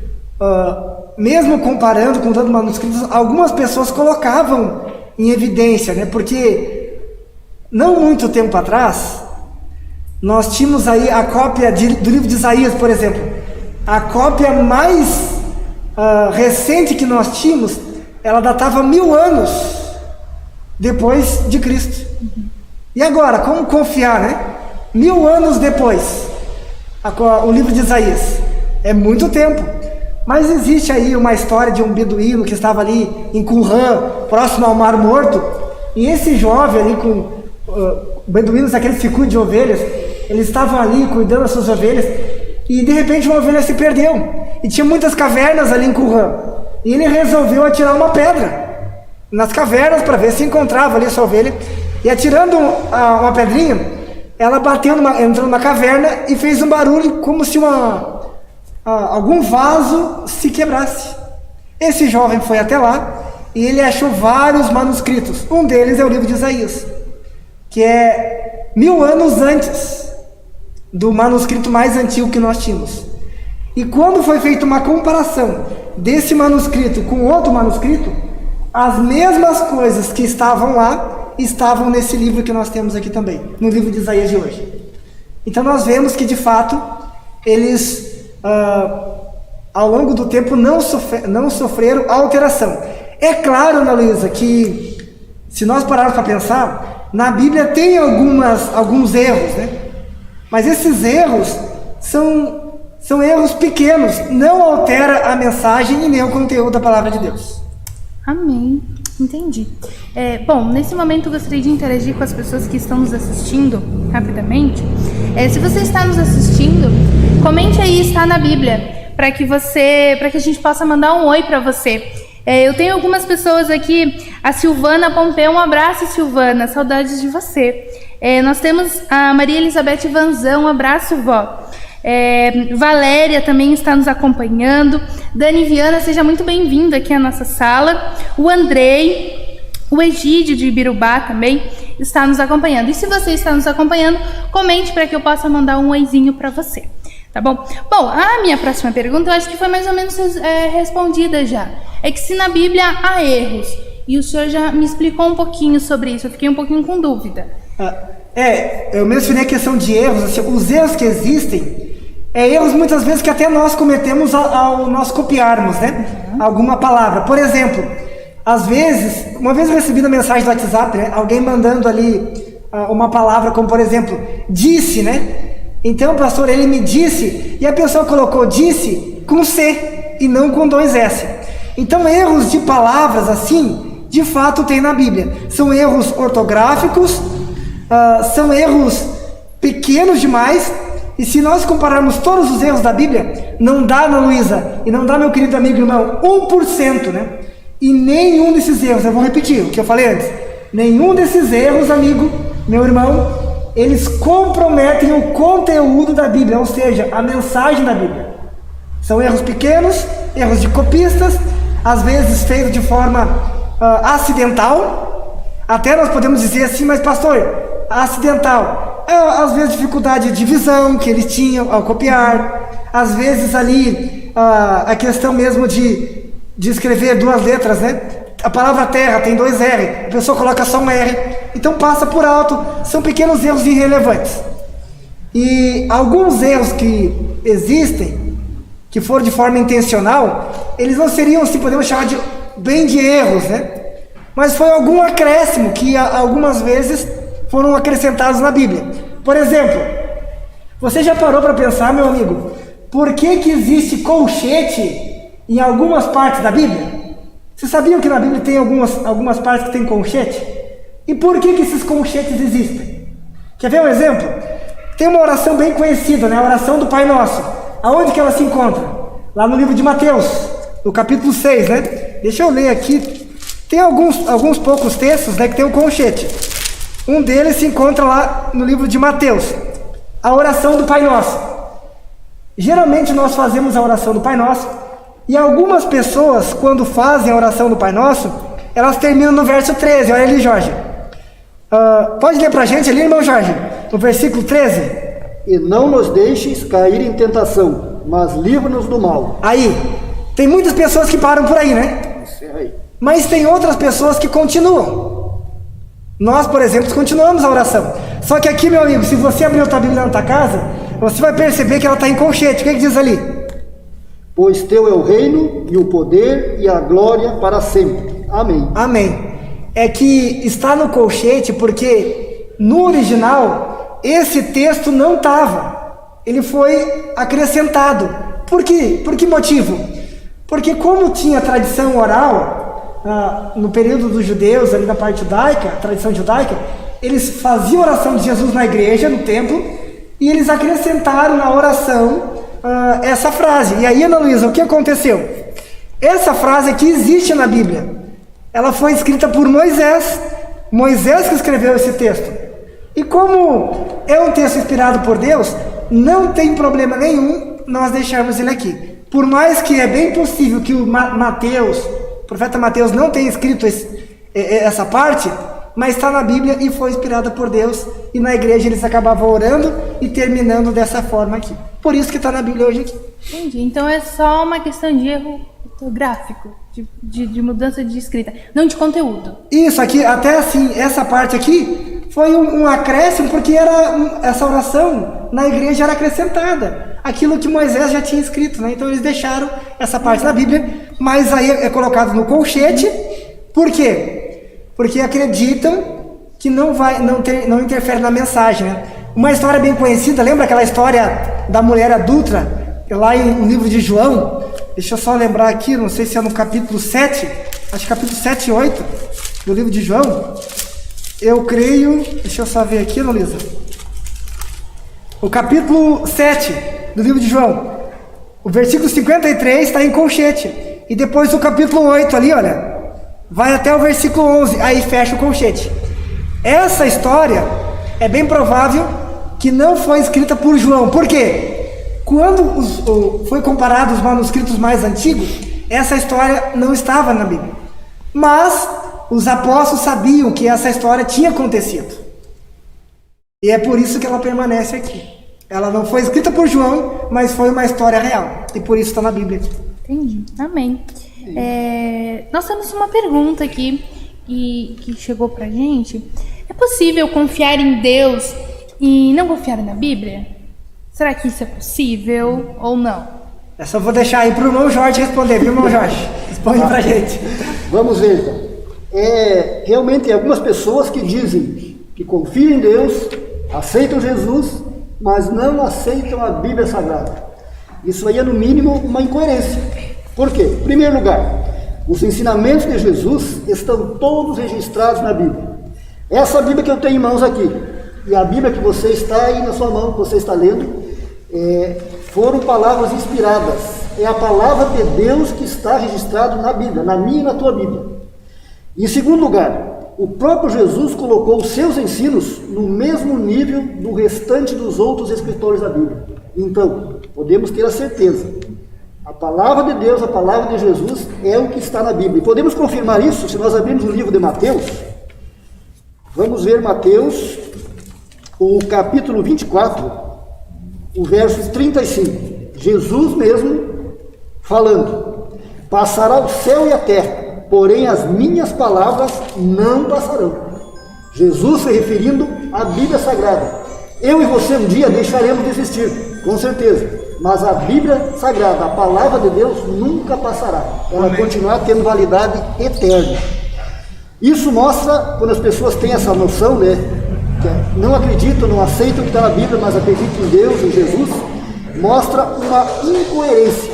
mesmo comparando com tantos manuscritos, algumas pessoas colocavam em evidência, né? Porque não muito tempo atrás, nós tínhamos aí a cópia do livro de Isaías, por exemplo. A cópia mais recente que nós tínhamos, ela datava 1000 anos depois de Cristo. E agora, como confiar, né? 1000 anos depois, o livro de Isaías. É muito tempo. Mas existe aí uma história de um beduíno que estava ali em Qumran, próximo ao Mar Morto. E esse jovem ali com beduínos, aqueles que cuidam de ovelhas, eles estavam ali cuidando das suas ovelhas. E de repente uma ovelha se perdeu. E tinha muitas cavernas ali em Qumran. E ele resolveu atirar uma pedra nas cavernas para ver se encontrava ali a sua ovelha. E atirando uma pedrinha, ela entrou numa caverna e fez um barulho como se algum vaso se quebrasse. Esse jovem foi até lá e ele achou vários manuscritos. Um deles é o livro de Isaías, que é 1000 anos antes do manuscrito mais antigo que nós tínhamos. E quando foi feita uma comparação desse manuscrito com outro manuscrito, as mesmas coisas que estavam lá estavam nesse livro que nós temos aqui também, no livro de Isaías de hoje. Então nós vemos que de fato eles ao longo do tempo não sofreram alteração. É claro, Ana Luísa, que se nós pararmos para pensar, na Bíblia tem alguns erros, né? Mas esses erros são erros pequenos, não altera a mensagem e nem o conteúdo da palavra de Deus. Amém, entendi. Bom, nesse momento eu gostaria de interagir com as pessoas que estão nos assistindo rapidamente. Se você está nos assistindo comente aí, está na Bíblia, para que a gente possa mandar um oi para você. Eu tenho algumas pessoas aqui, a Silvana Pompeu, um abraço, Silvana, saudades de você. Nós temos a Maria Elizabeth Vanzão, um abraço, vó. Valéria também está nos acompanhando. Dani Viana, seja muito bem-vinda aqui à nossa sala. O Andrei, o Egídio de Ibirubá também está nos acompanhando. E se você está nos acompanhando, comente para que eu possa mandar um oizinho para você, tá bom? Bom, a minha próxima pergunta eu acho que foi mais ou menos respondida já. É que se na Bíblia há erros, e o senhor já me explicou um pouquinho sobre isso, eu fiquei um pouquinho com dúvida. Eu mencionei a questão de erros, assim, os erros que existem, erros muitas vezes que até nós cometemos ao nós copiarmos, né? Alguma palavra. Por exemplo, às vezes, uma vez eu recebi na mensagem do WhatsApp, né, alguém mandando ali uma palavra como, por exemplo, disse, né? Então, pastor, ele me disse, e a pessoa colocou disse com C e não com 2 S. Então, erros de palavras assim, de fato tem na Bíblia. São erros ortográficos, são erros pequenos demais, e se nós compararmos todos os erros da Bíblia, não dá, Ana Luísa, e não dá, meu querido amigo e irmão, 1%, né? E nenhum desses erros, eu vou repetir o que eu falei antes, nenhum desses erros, amigo, meu irmão, eles comprometem o conteúdo da Bíblia, ou seja, a mensagem da Bíblia. São erros pequenos, erros de copistas, às vezes feitos de forma acidental, até nós podemos dizer assim, mas pastor, acidental, às vezes dificuldade de visão que eles tinham ao copiar, às vezes ali a questão mesmo de escrever 2 letras, né? A palavra terra tem 2 R, a pessoa coloca só um R, então passa por alto, são pequenos erros irrelevantes. E alguns erros que existem, que foram de forma intencional, eles não seriam, se podemos chamar de erros, né? Mas foi algum acréscimo que algumas vezes foram acrescentados na Bíblia. Por exemplo, você já parou para pensar, meu amigo, por que existe colchete em algumas partes da Bíblia? Vocês sabiam que na Bíblia tem algumas partes que tem colchete? E por que esses colchetes existem? Quer ver um exemplo? Tem uma oração bem conhecida, né? A oração do Pai Nosso. Aonde que ela se encontra? Lá no livro de Mateus, no capítulo 6, né? Deixa eu ler aqui. Tem alguns poucos textos, né, que tem um colchete. Um deles se encontra lá no livro de Mateus. A oração do Pai Nosso. Geralmente nós fazemos a oração do Pai Nosso, e algumas pessoas, quando fazem a oração do Pai Nosso, elas terminam no verso 13. Olha ali, Jorge. Pode ler pra gente ali, irmão Jorge? No versículo 13. E não nos deixes cair em tentação, mas livra-nos do mal. Aí, tem muitas pessoas que param por aí, né? Mas tem outras pessoas que continuam. Nós, por exemplo, continuamos a oração. Só que aqui, meu amigo, se você abrir a tua Bíblia na tua casa, você vai perceber que ela está em colchete. O que diz ali? Pois teu é o reino, e o poder, e a glória para sempre. Amém. Amém. É que está no colchete porque no original esse texto não estava. Ele foi acrescentado. Por quê? Por que motivo? Porque como tinha tradição oral, no período dos judeus, ali na parte judaica, tradição judaica, eles faziam oração de Jesus na igreja, no templo, e eles acrescentaram na oração essa frase. E aí, Ana Luísa, o que aconteceu? Essa frase aqui existe na Bíblia. Ela foi escrita por Moisés. Moisés que escreveu esse texto. E como é um texto inspirado por Deus, não tem problema nenhum nós deixarmos ele aqui. Por mais que é bem possível que o profeta Mateus não tenha escrito essa parte, mas está na Bíblia e foi inspirada por Deus, e na igreja eles acabavam orando e terminando dessa forma aqui. Por isso que está na Bíblia hoje aqui. Entendi. Então é só uma questão de erro ortográfico, de mudança de escrita, não de conteúdo. Isso aqui, até assim, essa parte aqui foi um acréscimo, porque essa oração na igreja era acrescentada. Aquilo que Moisés já tinha escrito, né? Então eles deixaram essa parte na Bíblia, mas aí é colocado no colchete. Por quê? Porque acreditam que não interfere na mensagem, né? Uma história bem conhecida, lembra aquela história da mulher adúltera, lá no livro de João? Deixa eu só lembrar aqui, não sei se é no capítulo 7, acho que capítulo 7 e 8 do livro de João. Eu creio, deixa eu só ver aqui, Luísa. O capítulo 7, do livro de João. O versículo 53 está em colchete. E depois do capítulo 8 ali, olha, vai até o versículo 11, aí fecha o colchete. Essa história é bem provável que não foi escrita por João. Por quê? Quando foi comparado os manuscritos mais antigos, essa história não estava na Bíblia. Mas os apóstolos sabiam que essa história tinha acontecido. E é por isso que ela permanece aqui. Ela não foi escrita por João, mas foi uma história real. E por isso está na Bíblia. Entendi. Amém. Nós temos uma pergunta aqui que chegou pra gente. É possível confiar em Deus e não confiar na Bíblia? Será que isso é possível ou não? Essa eu vou deixar aí pro irmão Jorge responder, viu, irmão Jorge? Responde pra gente. Vamos ver, então. Realmente tem algumas pessoas que dizem que confiam em Deus, aceitam Jesus, mas não aceitam a Bíblia Sagrada. Isso aí é, no mínimo, uma incoerência. Por quê? Em primeiro lugar, os ensinamentos de Jesus estão todos registrados na Bíblia. Essa Bíblia que eu tenho em mãos aqui, e a Bíblia que você está aí na sua mão, que você está lendo, foram palavras inspiradas. É a palavra de Deus que está registrada na Bíblia, na minha e na tua Bíblia. Em segundo lugar, o próprio Jesus colocou os seus ensinos no mesmo nível do restante dos outros escritores da Bíblia. Então, podemos ter a certeza, a palavra de Deus, a palavra de Jesus é o que está na Bíblia. E podemos confirmar isso se nós abrirmos o livro de Mateus. Vamos ver Mateus, o capítulo 24, o verso 35. Jesus mesmo falando: passará o céu e a terra, porém as minhas palavras não passarão. Jesus se referindo à Bíblia Sagrada. Eu e você um dia deixaremos de existir, com certeza. Mas a Bíblia Sagrada, a palavra de Deus, nunca passará. Ela continuará tendo validade eterna. Isso mostra, quando as pessoas têm essa noção, né, que não acreditam, não aceitam o que está na Bíblia, mas acreditam em Deus, em Jesus, mostra uma incoerência.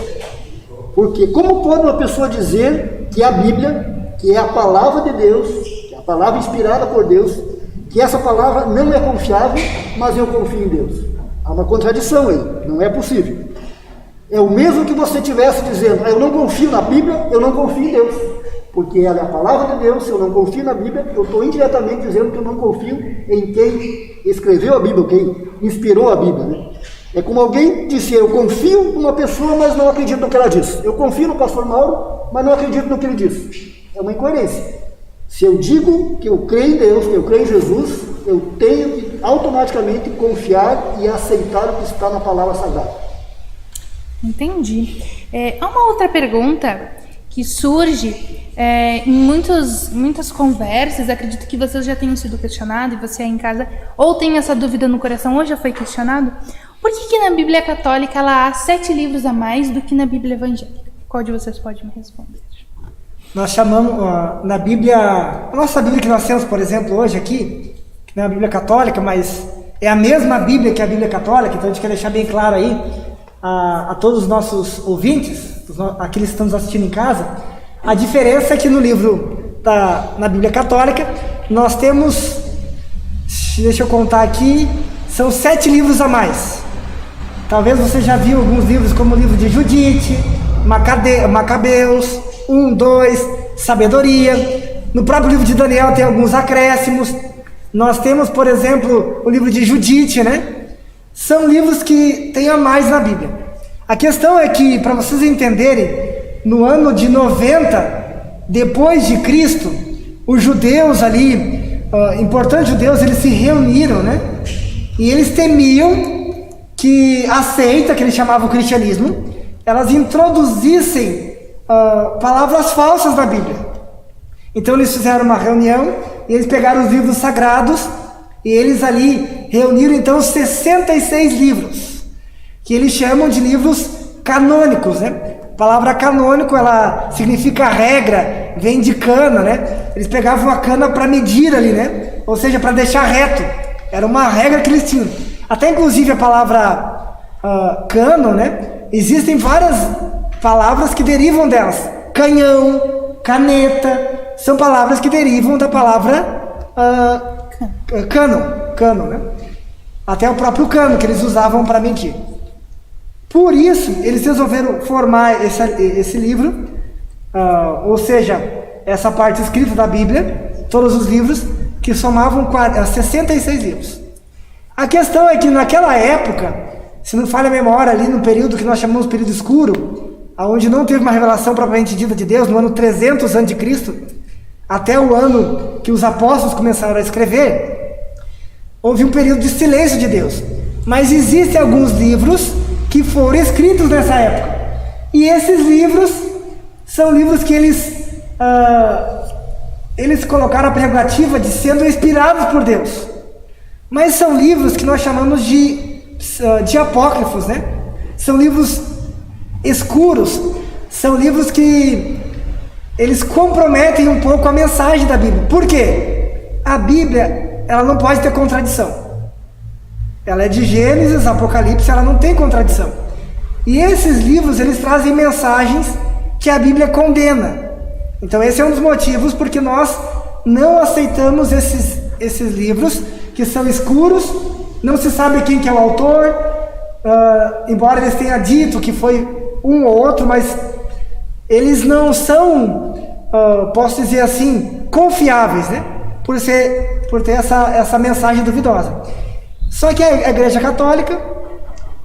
Porque como pode uma pessoa dizer que a Bíblia, que é a palavra de Deus, que é a palavra inspirada por Deus, que essa palavra não é confiável, mas eu confio em Deus? Há uma contradição aí, não é possível. É o mesmo que você estivesse dizendo: eu não confio na Bíblia, eu não confio em Deus. Porque ela é a palavra de Deus. Se eu não confio na Bíblia, eu estou indiretamente dizendo que eu não confio em quem escreveu a Bíblia, quem inspirou a Bíblia, né? É como alguém disse: eu confio numa pessoa, mas não acredito no que ela diz. Eu confio no pastor Mauro, mas não acredito no que ele diz. É uma incoerência. Se eu digo que eu creio em Deus, que eu creio em Jesus, eu tenho que automaticamente confiar e aceitar o que está na palavra sagrada. Entendi. Há uma outra pergunta que surge em muitas conversas. Acredito que vocês já tenham sido questionados, e você aí em casa ou tem essa dúvida no coração ou já foi questionado. Por que na Bíblia Católica ela há 7 livros a mais do que na Bíblia Evangélica? Qual de vocês pode me responder? Nós chamamos na Bíblia, a nossa Bíblia que nós temos, por exemplo, hoje aqui, que não é a Bíblia Católica, mas é a mesma Bíblia que a Bíblia Católica. Então a gente quer deixar bem claro aí a todos os nossos ouvintes, aqueles que estão nos assistindo em casa, a diferença é que no livro na Bíblia Católica nós temos, deixa eu contar aqui, são 7 livros a mais. Talvez você já viu alguns livros, como o livro de Judite, Macabeus, 1, 2, Sabedoria. No próprio livro de Daniel tem alguns acréscimos. Nós temos, por exemplo, o livro de Judite, né? São livros que tem a mais na Bíblia. A questão é que, para vocês entenderem, no ano de 90 depois de Cristo, os judeus ali, importantes judeus, eles se reuniram, né? E eles temiam que a seita, que eles chamavam o cristianismo, elas introduzissem palavras falsas na Bíblia. Então eles fizeram uma reunião e eles pegaram os livros sagrados e eles ali reuniram então 66 livros, que eles chamam de livros canônicos, né? A palavra canônico, ela significa regra, vem de cana, né? Eles pegavam a cana para medir ali, né? Ou seja, para deixar reto. Era uma regra que eles tinham. Até inclusive a palavra cano, né? Existem várias palavras que derivam delas. Canhão, caneta, são palavras que derivam da palavra cano, né? Até o próprio cano que eles usavam para medir. Por isso, eles resolveram formar esse livro, ou seja, essa parte escrita da Bíblia, todos os livros, que somavam 66 livros. A questão é que naquela época, se não falha a memória, ali no período que nós chamamos de período escuro, onde não teve uma revelação propriamente dita de Deus, no ano 300 a.C., até o ano que os apóstolos começaram a escrever, houve um período de silêncio de Deus. Mas existem alguns livros que foram escritos nessa época. E esses livros são livros que eles colocaram a prerrogativa de sendo inspirados por Deus. Mas são livros que nós chamamos de apócrifos, né? São livros escuros, são livros que eles comprometem um pouco a mensagem da Bíblia. Por quê? A Bíblia, ela não pode ter contradição. Ela é de Gênesis, Apocalipse, ela não tem contradição. E esses livros, eles trazem mensagens que a Bíblia condena. Então esse é um dos motivos porque nós não aceitamos esses livros que são escuros, não se sabe quem que é o autor, embora eles tenham dito que foi um ou outro, mas eles não são, posso dizer assim, confiáveis, né? Por ter essa mensagem duvidosa. Só que a Igreja Católica,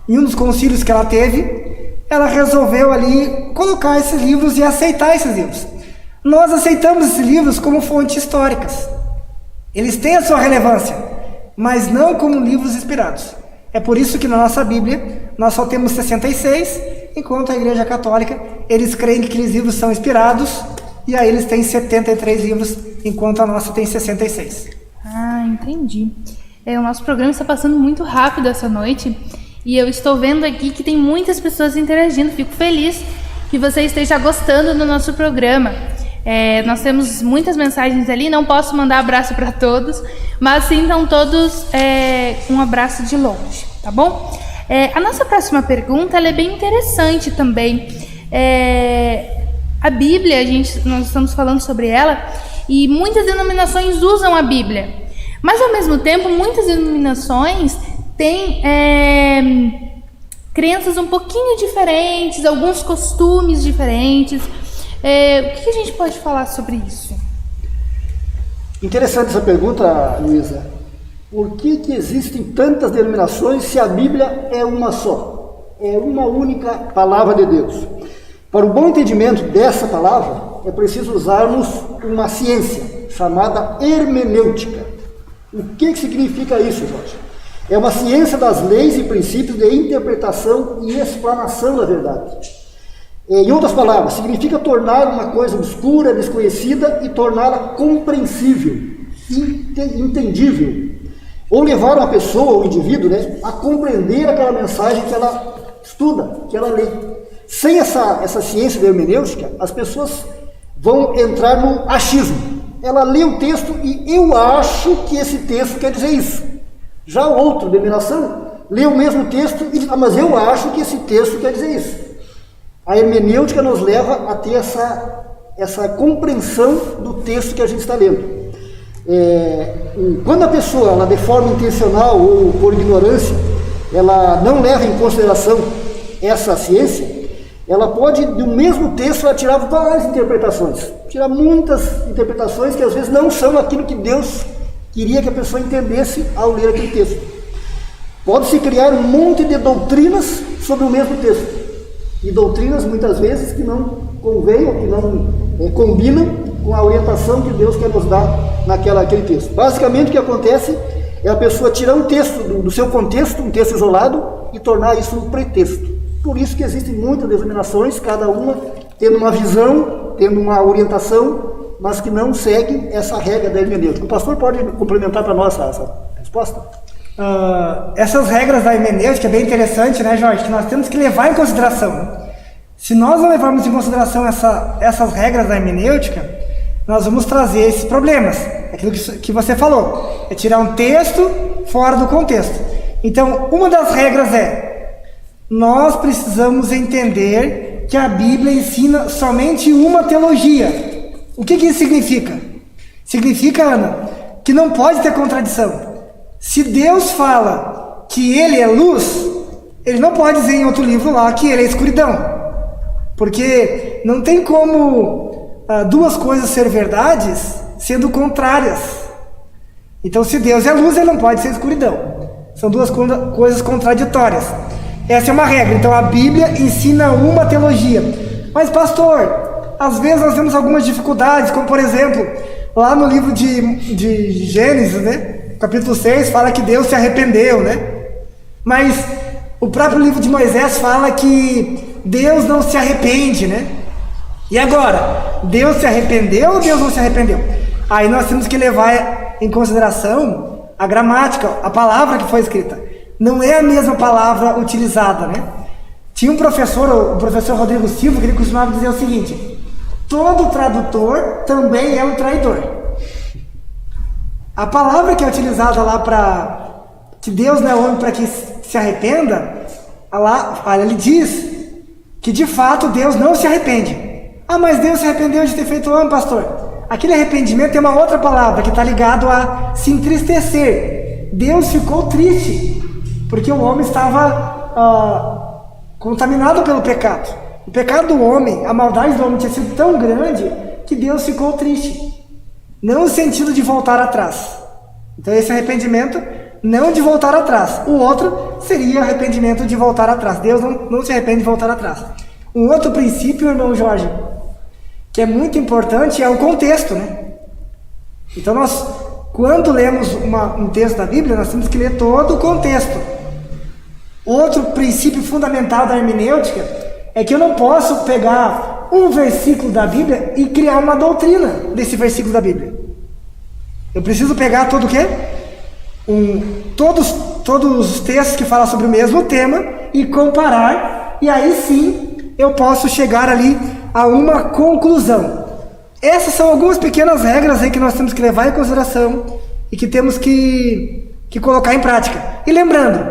em um dos concílios que ela teve, ela resolveu ali colocar esses livros e aceitar esses livros. Nós aceitamos esses livros como fontes históricas. Eles têm a sua relevância, mas não como livros inspirados. É por isso que na nossa Bíblia nós só temos 66, enquanto a Igreja Católica, eles creem que aqueles livros são inspirados, e aí eles têm 73 livros, enquanto a nossa tem 66. Ah, entendi. O nosso programa está passando muito rápido essa noite, e eu estou vendo aqui que tem muitas pessoas interagindo. Fico feliz que você esteja gostando do nosso programa. Nós temos muitas mensagens ali, não posso mandar abraço para todos, mas sintam todos um abraço de longe, tá bom? A nossa próxima pergunta ela é bem interessante também. A Bíblia, nós estamos falando sobre ela, e muitas denominações usam a Bíblia, mas ao mesmo tempo muitas denominações têm crenças um pouquinho diferentes, alguns costumes diferentes. O que a gente pode falar sobre isso? Interessante essa pergunta, Luísa. Por que existem tantas denominações se a Bíblia é uma só? É uma única palavra de Deus. Para o bom entendimento dessa palavra, é preciso usarmos uma ciência chamada hermenêutica. O que significa isso, Jorge? É uma ciência das leis e princípios de interpretação e explanação da verdade. Em outras palavras, significa tornar uma coisa obscura, desconhecida e torná-la compreensível, entendível. Ou levar uma pessoa ou indivíduo, né, a compreender aquela mensagem que ela estuda, que ela lê. Sem essa ciência da hermenêutica, as pessoas vão entrar no achismo. Ela lê o texto e eu acho que esse texto quer dizer isso. Já o outro, denominação, lê o mesmo texto e diz, mas eu acho que esse texto quer dizer isso. A hermenêutica nos leva a ter essa compreensão do texto que a gente está lendo. Quando a pessoa, ela de forma intencional ou por ignorância, ela não leva em consideração essa ciência, ela pode, do mesmo texto, ela tirar várias interpretações, tirar muitas interpretações que às vezes não são aquilo que Deus queria que a pessoa entendesse ao ler aquele texto. Pode-se criar um monte de doutrinas sobre o mesmo texto, e doutrinas muitas vezes que não convêm ou que não combinam com a orientação que Deus quer nos dar naquele texto. Basicamente o que acontece é a pessoa tirar um texto do seu contexto, um texto isolado, e tornar isso um pretexto. Por isso que existem muitas denominações, cada uma tendo uma visão, tendo uma orientação, mas que não seguem essa regra da hermenêutica. O pastor pode complementar para nós essa resposta? Essas regras da hermenêutica é bem interessante, né, Jorge? Que nós temos que levar em consideração. Se nós não levarmos em consideração essas regras da hermenêutica, nós vamos trazer esses problemas. Aquilo que você falou, é tirar um texto fora do contexto. Então, uma das regras nós precisamos entender que a Bíblia ensina somente uma teologia. O que isso significa? Significa, Ana, que não pode ter contradição. Se Deus fala que Ele é luz, ele não pode dizer em outro livro lá que ele é escuridão. Porque não tem como duas coisas ser verdades sendo contrárias. Então, se Deus é luz, ele não pode ser escuridão. São duas coisas contraditórias. Essa é uma regra. Então, a Bíblia ensina uma teologia. Mas, pastor, às vezes nós temos algumas dificuldades, como, por exemplo, lá no livro de Gênesis, né? Capítulo 6, fala que Deus se arrependeu, né? Mas o próprio livro de Moisés fala que Deus não se arrepende, né? E agora? Deus se arrependeu ou Deus não se arrependeu? Aí nós temos que levar em consideração a gramática, a palavra que foi escrita. Não é a mesma palavra utilizada, né? Tinha um professor, o professor Rodrigo Silva, que ele costumava dizer o seguinte: todo tradutor também é um traidor. A palavra que é utilizada lá para que Deus não é homem para que se arrependa, lá, ele diz que de fato Deus não se arrepende. Ah, mas Deus se arrependeu de ter feito o homem, pastor. Aquele arrependimento é uma outra palavra que está ligado a se entristecer. Deus ficou triste porque o homem estava contaminado pelo pecado. O pecado do homem, a maldade do homem tinha sido tão grande que Deus ficou triste. Não no sentido de voltar atrás. Então esse arrependimento não de voltar atrás. O outro seria arrependimento de voltar atrás. Deus não se arrepende de voltar atrás. Um outro princípio, irmão Jorge, que é muito importante, é o contexto, né? Então nós, quando lemos um texto da Bíblia, nós temos que ler todo o contexto. Outro princípio fundamental da hermenêutica é que eu não posso pegar um versículo da Bíblia e criar uma doutrina desse versículo da Bíblia. Eu preciso pegar todo o quê? Todos os textos que falam sobre o mesmo tema e comparar, e aí sim eu posso chegar ali a uma conclusão. Essas são algumas pequenas regras aí que nós temos que levar em consideração e que temos que colocar em prática. E lembrando,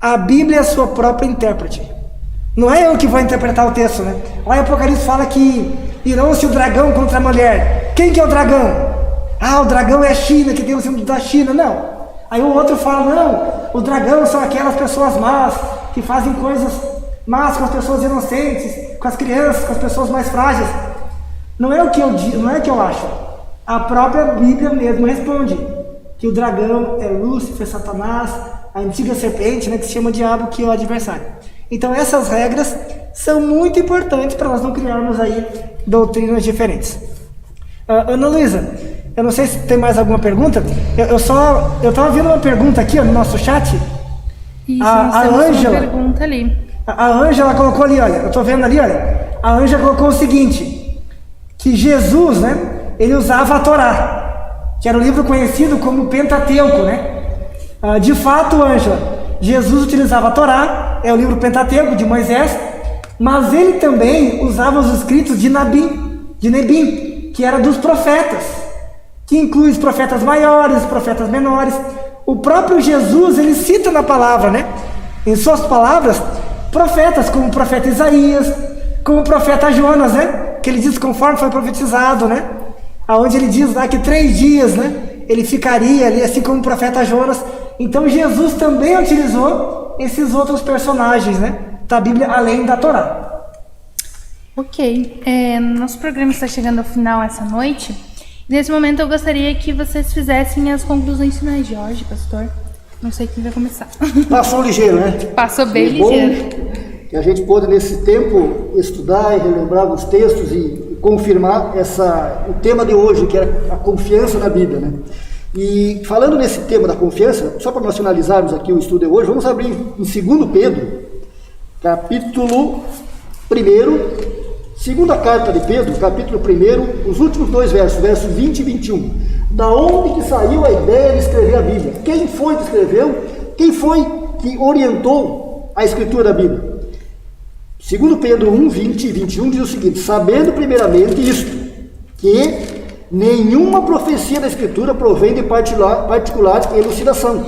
a Bíblia é a sua própria intérprete. Não é eu que vou interpretar o texto, né? Lá em Apocalipse fala que irão-se o dragão contra a mulher. Quem que é o dragão? Ah, o dragão é a China, que tem o símbolo da China. Não. Aí o outro fala, não, o dragão são aquelas pessoas más, que fazem coisas más com as pessoas inocentes, com as crianças, com as pessoas mais frágeis. Não é o que eu digo, não é o que eu acho. A própria Bíblia mesmo responde que o dragão é Lúcifer, Satanás, a antiga serpente, né, que se chama diabo, que é o adversário. Então essas regras são muito importantes para nós não criarmos aí doutrinas diferentes. Ana Luísa, eu não sei se tem mais alguma pergunta. Eu estava vendo uma pergunta aqui no nosso chat. Isso, a Ângela, uma pergunta ali. A Ângela colocou ali, olha, eu estou vendo ali, olha. A Ângela colocou o seguinte, que Jesus, né, ele usava a Torá, que era o livro conhecido como Pentateuco, né? De fato, Ângela, Jesus utilizava a Torá, é o livro Pentateuco de Moisés, mas ele também usava os escritos de Nebim, que era dos profetas, que inclui os profetas maiores, os profetas menores. O próprio Jesus, ele cita na palavra, né? Em suas palavras, profetas como o profeta Isaías, como o profeta Jonas, né? Que ele diz conforme foi profetizado, né? Aonde ele diz lá que 3 dias, né? Ele ficaria ali, assim como o profeta Jonas. Então Jesus também utilizou esses outros personagens, né? Da Bíblia, além da Torá. Ok, nosso programa está chegando ao final essa noite. Nesse momento eu gostaria que vocês fizessem as conclusões finais. Jorge, pastor, não sei quem vai começar. Passou ligeiro, né? Passou bem ligeiro. Que a gente pôde nesse tempo estudar e relembrar os textos e confirmar o tema de hoje, que era a confiança na Bíblia, né? E falando nesse tema da confiança, só para nós finalizarmos aqui o estudo de hoje, vamos abrir em 2 Pedro, capítulo 1, segunda carta de Pedro, capítulo 1, os últimos 2 versos, versos 20 e 21. Da onde que saiu a ideia de escrever a Bíblia? Quem foi que escreveu? Quem foi que orientou a escritura da Bíblia? 2 Pedro 1, 20 e 21 diz o seguinte: sabendo primeiramente isto, que nenhuma profecia da Escritura provém de particular elucidação,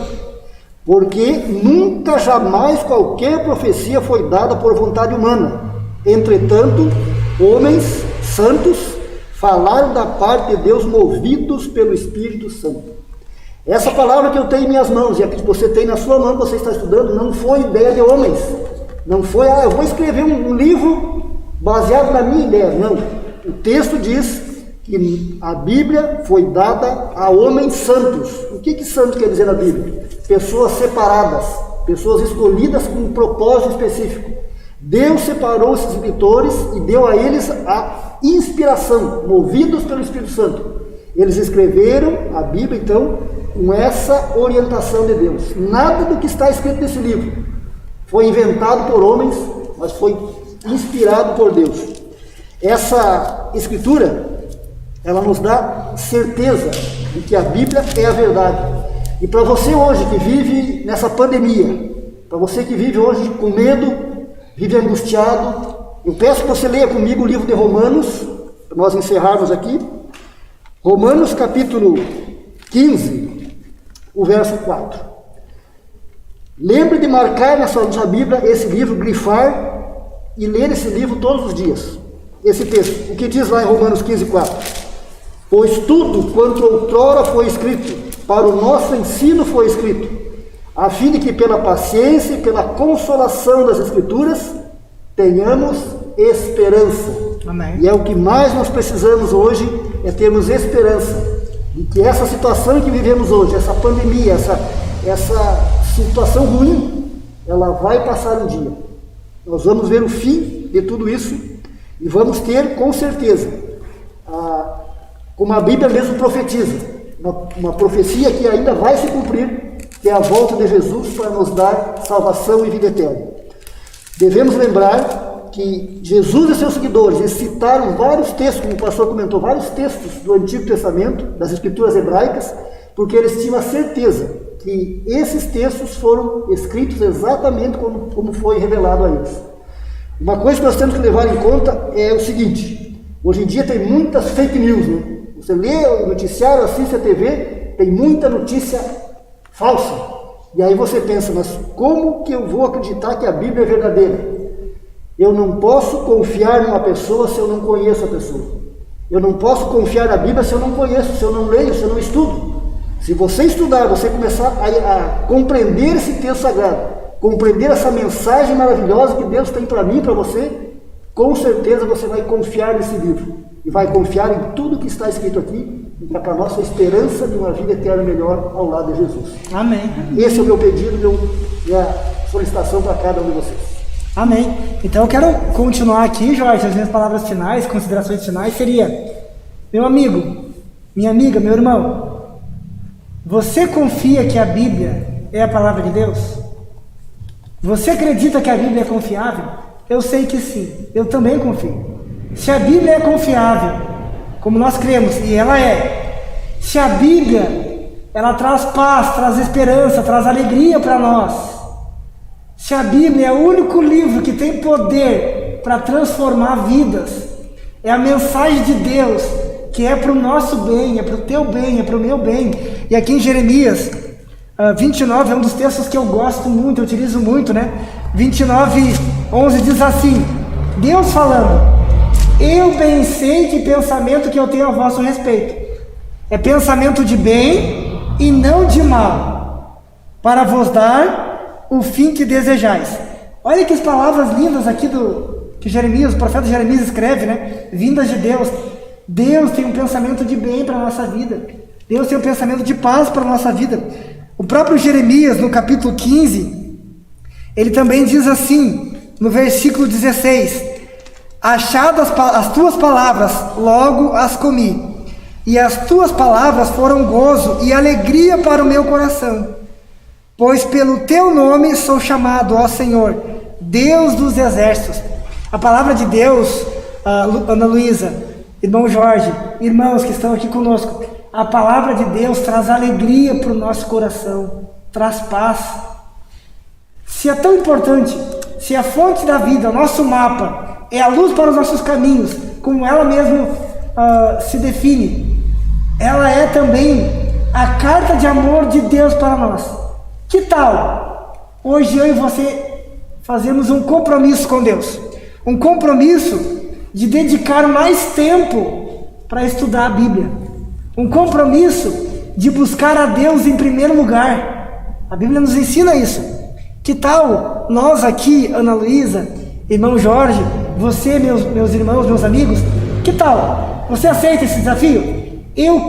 porque nunca jamais qualquer profecia foi dada por vontade humana. Entretanto, homens santos falaram da parte de Deus movidos pelo Espírito Santo. Essa palavra que eu tenho em minhas mãos, e a que você tem na sua mão, que você está estudando, não foi ideia de homens. Não foi, eu vou escrever um livro baseado na minha ideia. Não. O texto diz que a Bíblia foi dada a homens santos. O que santo quer dizer na Bíblia? Pessoas separadas, pessoas escolhidas com um propósito específico. Deus separou esses escritores e deu a eles a inspiração, movidos pelo Espírito Santo. Eles escreveram a Bíblia, então, com essa orientação de Deus. Nada do que está escrito nesse livro foi inventado por homens, mas foi inspirado por Deus. Essa escritura, ela nos dá certeza de que a Bíblia é a verdade. E para você hoje que vive nessa pandemia, para você que vive hoje com medo, vive angustiado, eu peço que você leia comigo o livro de Romanos, para nós encerrarmos aqui. Romanos capítulo 15, o verso 4. Lembre de marcar na sua Bíblia esse livro, grifar e ler esse livro todos os dias. Esse texto, o que diz lá em Romanos 15, 4. Pois tudo quanto outrora foi escrito, para o nosso ensino foi escrito, a fim de que pela paciência e pela consolação das Escrituras tenhamos esperança. Amém. E é o que mais nós precisamos hoje, é termos esperança de que essa situação que vivemos hoje, essa pandemia, essa situação ruim, ela vai passar um dia. Nós vamos ver o fim de tudo isso e vamos ter com certeza, como a Bíblia mesmo profetiza, uma profecia que ainda vai se cumprir, que é a volta de Jesus para nos dar salvação e vida eterna. Devemos lembrar que Jesus e seus seguidores, eles citaram vários textos, como o pastor comentou, vários textos do Antigo Testamento, das Escrituras hebraicas, porque eles tinham a certeza que esses textos foram escritos exatamente como foi revelado a eles. Uma coisa que nós temos que levar em conta é o seguinte: hoje em dia tem muitas fake news, né? Você lê o noticiário, assiste a TV, tem muita notícia falsa. E aí você pensa, mas como que eu vou acreditar que a Bíblia é verdadeira? Eu não posso confiar numa pessoa se eu não conheço a pessoa. Eu não posso confiar na Bíblia se eu não conheço, se eu não leio, se eu não estudo. Se você estudar, você começar a compreender esse texto sagrado, compreender essa mensagem maravilhosa que Deus tem para mim e para você, com certeza você vai confiar nesse livro. E vai confiar em tudo que está escrito aqui, e para a nossa esperança de uma vida eterna melhor ao lado de Jesus. Amém. Esse é o meu pedido, minha solicitação para cada um de vocês. Amém. Então eu quero continuar aqui, Jorge, as minhas palavras finais, considerações finais seria: meu amigo, minha amiga, meu irmão, você confia que a Bíblia é a palavra de Deus? Você acredita que a Bíblia é confiável? Eu sei que sim, eu também confio. Se a Bíblia é confiável, como nós cremos, e ela é, se a Bíblia, ela traz paz, traz esperança, traz alegria para nós, se a Bíblia é o único livro que tem poder para transformar vidas, é a mensagem de Deus, que é para o nosso bem, é para o teu bem, é para o meu bem. E aqui em Jeremias 29 é um dos textos que eu gosto muito, eu utilizo muito, né? 29:11 diz assim, Deus falando: eu bem sei que pensamento que eu tenho a vosso respeito é pensamento de bem e não de mal, para vos dar o fim que desejais. Olha que palavras lindas aqui que Jeremias, o profeta Jeremias escreve, né? Vindas de Deus. Deus tem um pensamento de bem para a nossa vida. Deus tem um pensamento de paz para a nossa vida. O próprio Jeremias, no capítulo 15, ele também diz assim, no versículo 16: achadas as tuas palavras, logo as comi, e as tuas palavras foram gozo e alegria para o meu coração, pois pelo teu nome sou chamado, ó Senhor, Deus dos exércitos. A palavra de Deus, Ana Luísa, irmão Jorge, irmãos que estão aqui conosco, a palavra de Deus traz alegria para o nosso coração, traz paz. Se é tão importante, se a fonte da vida, o nosso mapa, é a luz para os nossos caminhos, como ela mesma se define, ela é também a carta de amor de Deus para nós. Que tal hoje eu e você fazemos um compromisso com Deus, um compromisso de dedicar mais tempo para estudar a Bíblia, um compromisso de buscar a Deus em primeiro lugar. A Bíblia nos ensina isso. Que tal nós aqui, Ana Luísa, irmão Jorge, você, meus irmãos, meus amigos, que tal? Você aceita esse desafio? Eu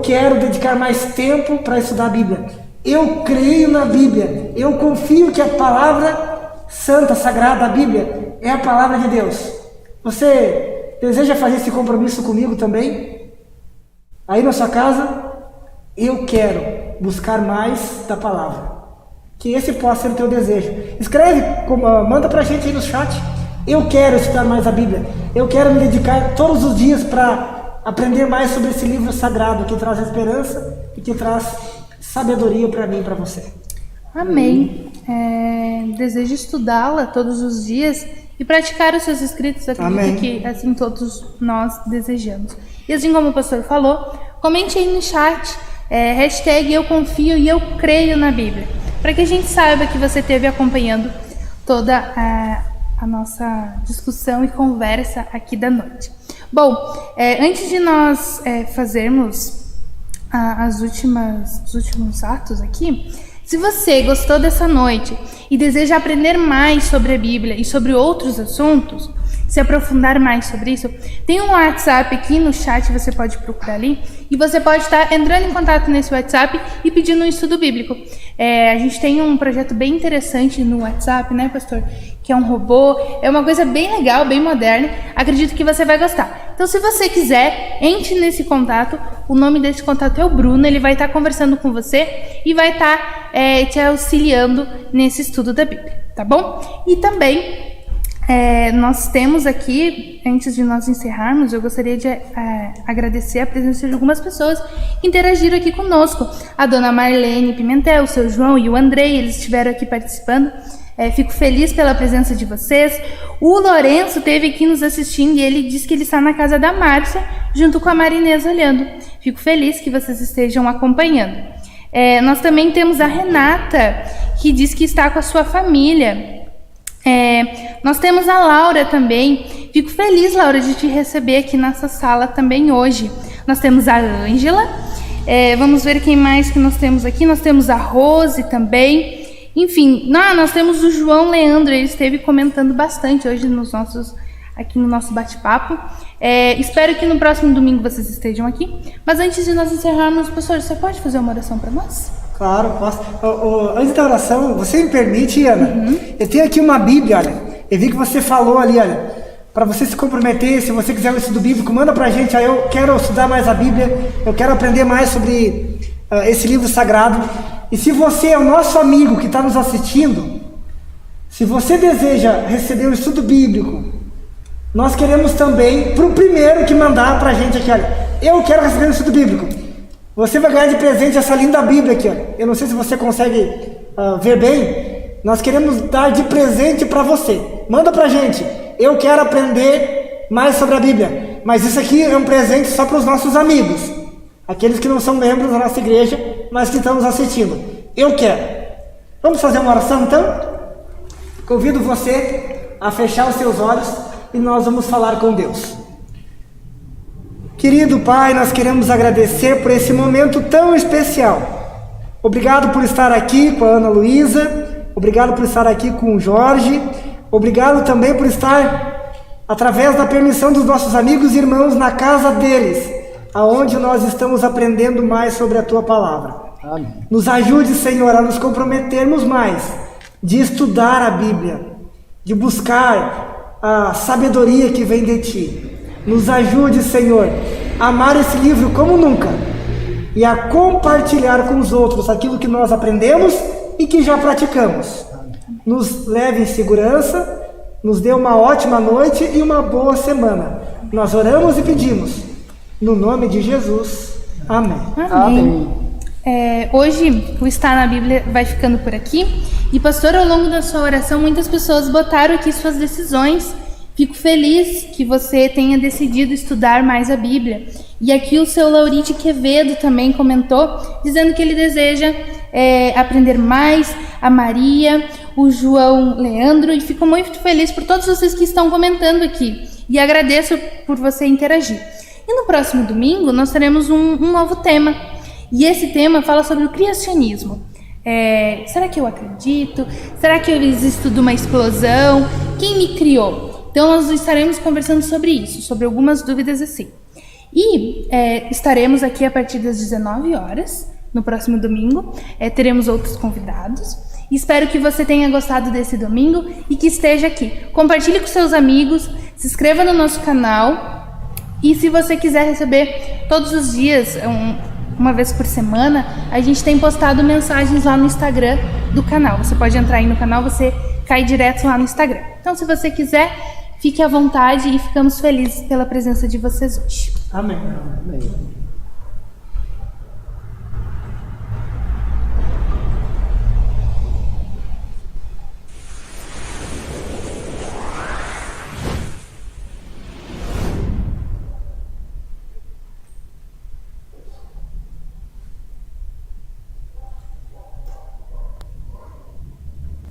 quero dedicar mais tempo para estudar a Bíblia. Eu creio na Bíblia. Eu confio que a palavra santa, sagrada, a Bíblia, é a palavra de Deus. Você deseja fazer esse compromisso comigo também? Aí na sua casa, eu quero buscar mais da palavra. Que esse possa ser o teu desejo. Escreve, manda pra gente aí no chat. Eu quero estudar mais a Bíblia. Eu quero me dedicar todos os dias para aprender mais sobre esse livro sagrado que traz esperança e que traz sabedoria para mim e para você. Amém. Desejo estudá-la todos os dias e praticar os seus escritos. Acredito que assim todos nós desejamos. E assim como o pastor falou, comente aí no chat, hashtag eu confio e eu creio na Bíblia, para que a gente saiba que você esteve acompanhando toda a nossa discussão e conversa aqui da noite. Bom, antes de nós fazermos os últimos atos aqui, se você gostou dessa noite e deseja aprender mais sobre a Bíblia e sobre outros assuntos, se aprofundar mais sobre isso, tem um WhatsApp aqui no chat, você pode procurar ali, e você pode estar entrando em contato nesse WhatsApp e pedindo um estudo bíblico. A gente tem um projeto bem interessante no WhatsApp, né, pastor? Que é um robô, é uma coisa bem legal, bem moderna, acredito que você vai gostar. Então, se você quiser, entre nesse contato, o nome desse contato é o Bruno, ele vai estar conversando com você e vai estar te auxiliando nesse estudo da Bíblia, tá bom? E também, nós temos aqui, antes de nós encerrarmos, eu gostaria de agradecer a presença de algumas pessoas que interagiram aqui conosco. A dona Marlene Pimentel, o seu João e o Andrei, eles estiveram aqui participando. Fico feliz pela presença de vocês. O Lourenço esteve aqui nos assistindo e ele disse que ele está na casa da Márcia, junto com a Marinesa olhando. Fico feliz que vocês estejam acompanhando. Nós também temos a Renata, que diz que está com a sua família. Nós temos a Laura também. Fico feliz, Laura, de te receber aqui nessa sala também hoje. Nós temos a Ângela. Vamos ver quem mais que nós temos aqui. Nós temos a Rose também. Enfim, nós temos o João Leandro. Ele esteve comentando bastante hoje aqui no nosso bate-papo. Espero que no próximo domingo vocês estejam aqui. Mas antes de nós encerrarmos, pastor, você pode fazer uma oração para nós? Claro, posso. Antes da oração, você me permite, Ana? Eu tenho aqui uma Bíblia, olha. Eu vi que você falou ali, olha, para você se comprometer, se você quiser um estudo bíblico, manda pra gente. Aí eu quero estudar mais a Bíblia, eu quero aprender mais sobre esse livro sagrado. E se você é o nosso amigo que está nos assistindo, se você deseja receber um estudo bíblico, nós queremos também, para o primeiro que mandar pra gente aqui, olha, eu quero receber um estudo bíblico. Você vai ganhar de presente essa linda Bíblia aqui, ó. Eu não sei se você consegue ver bem. Nós queremos dar de presente para você. Manda pra gente. Eu quero aprender mais sobre a Bíblia. Mas isso aqui é um presente só para os nossos amigos. Aqueles que não são membros da nossa igreja, mas que estão nos assistindo. Eu quero. Vamos fazer uma oração então? Convido você a fechar os seus olhos e nós vamos falar com Deus. Querido Pai, nós queremos agradecer por esse momento tão especial. Obrigado por estar aqui com a Ana Luísa, obrigado por estar aqui com o Jorge, obrigado também por estar, através da permissão dos nossos amigos e irmãos, na casa deles, aonde nós estamos aprendendo mais sobre a Tua Palavra. Amém. Nos ajude, Senhor, a nos comprometermos mais de estudar a Bíblia, de buscar a sabedoria que vem de Ti. Nos ajude, Senhor, a amar esse livro como nunca e a compartilhar com os outros aquilo que nós aprendemos e que já praticamos. Nos leve em segurança, nos dê uma ótima noite e uma boa semana. Nós oramos e pedimos, no nome de Jesus. Amém. Amém. Hoje o Está na Bíblia vai ficando por aqui. E pastor, ao longo da sua oração, muitas pessoas botaram aqui suas decisões. Fico feliz que você tenha decidido estudar mais a Bíblia. E aqui o seu Laurite Quevedo também comentou, dizendo que ele deseja aprender mais, a Maria, o João Leandro, e fico muito feliz por todos vocês que estão comentando aqui. E agradeço por você interagir. E no próximo domingo nós teremos um novo tema. E esse tema fala sobre o criacionismo. Será que eu acredito? Será que eu existo de uma explosão? Quem me criou? Então nós estaremos conversando sobre isso, sobre algumas dúvidas assim. E estaremos aqui a partir das 19 horas, no próximo domingo. Teremos outros convidados. Espero que você tenha gostado desse domingo e que esteja aqui. Compartilhe com seus amigos, se inscreva no nosso canal. E se você quiser receber todos os dias, uma vez por semana, a gente tem postado mensagens lá no Instagram do canal. Você pode entrar aí no canal, você cai direto lá no Instagram. Então, se você quiser, fique à vontade e ficamos felizes pela presença de vocês hoje. Amém. Amém.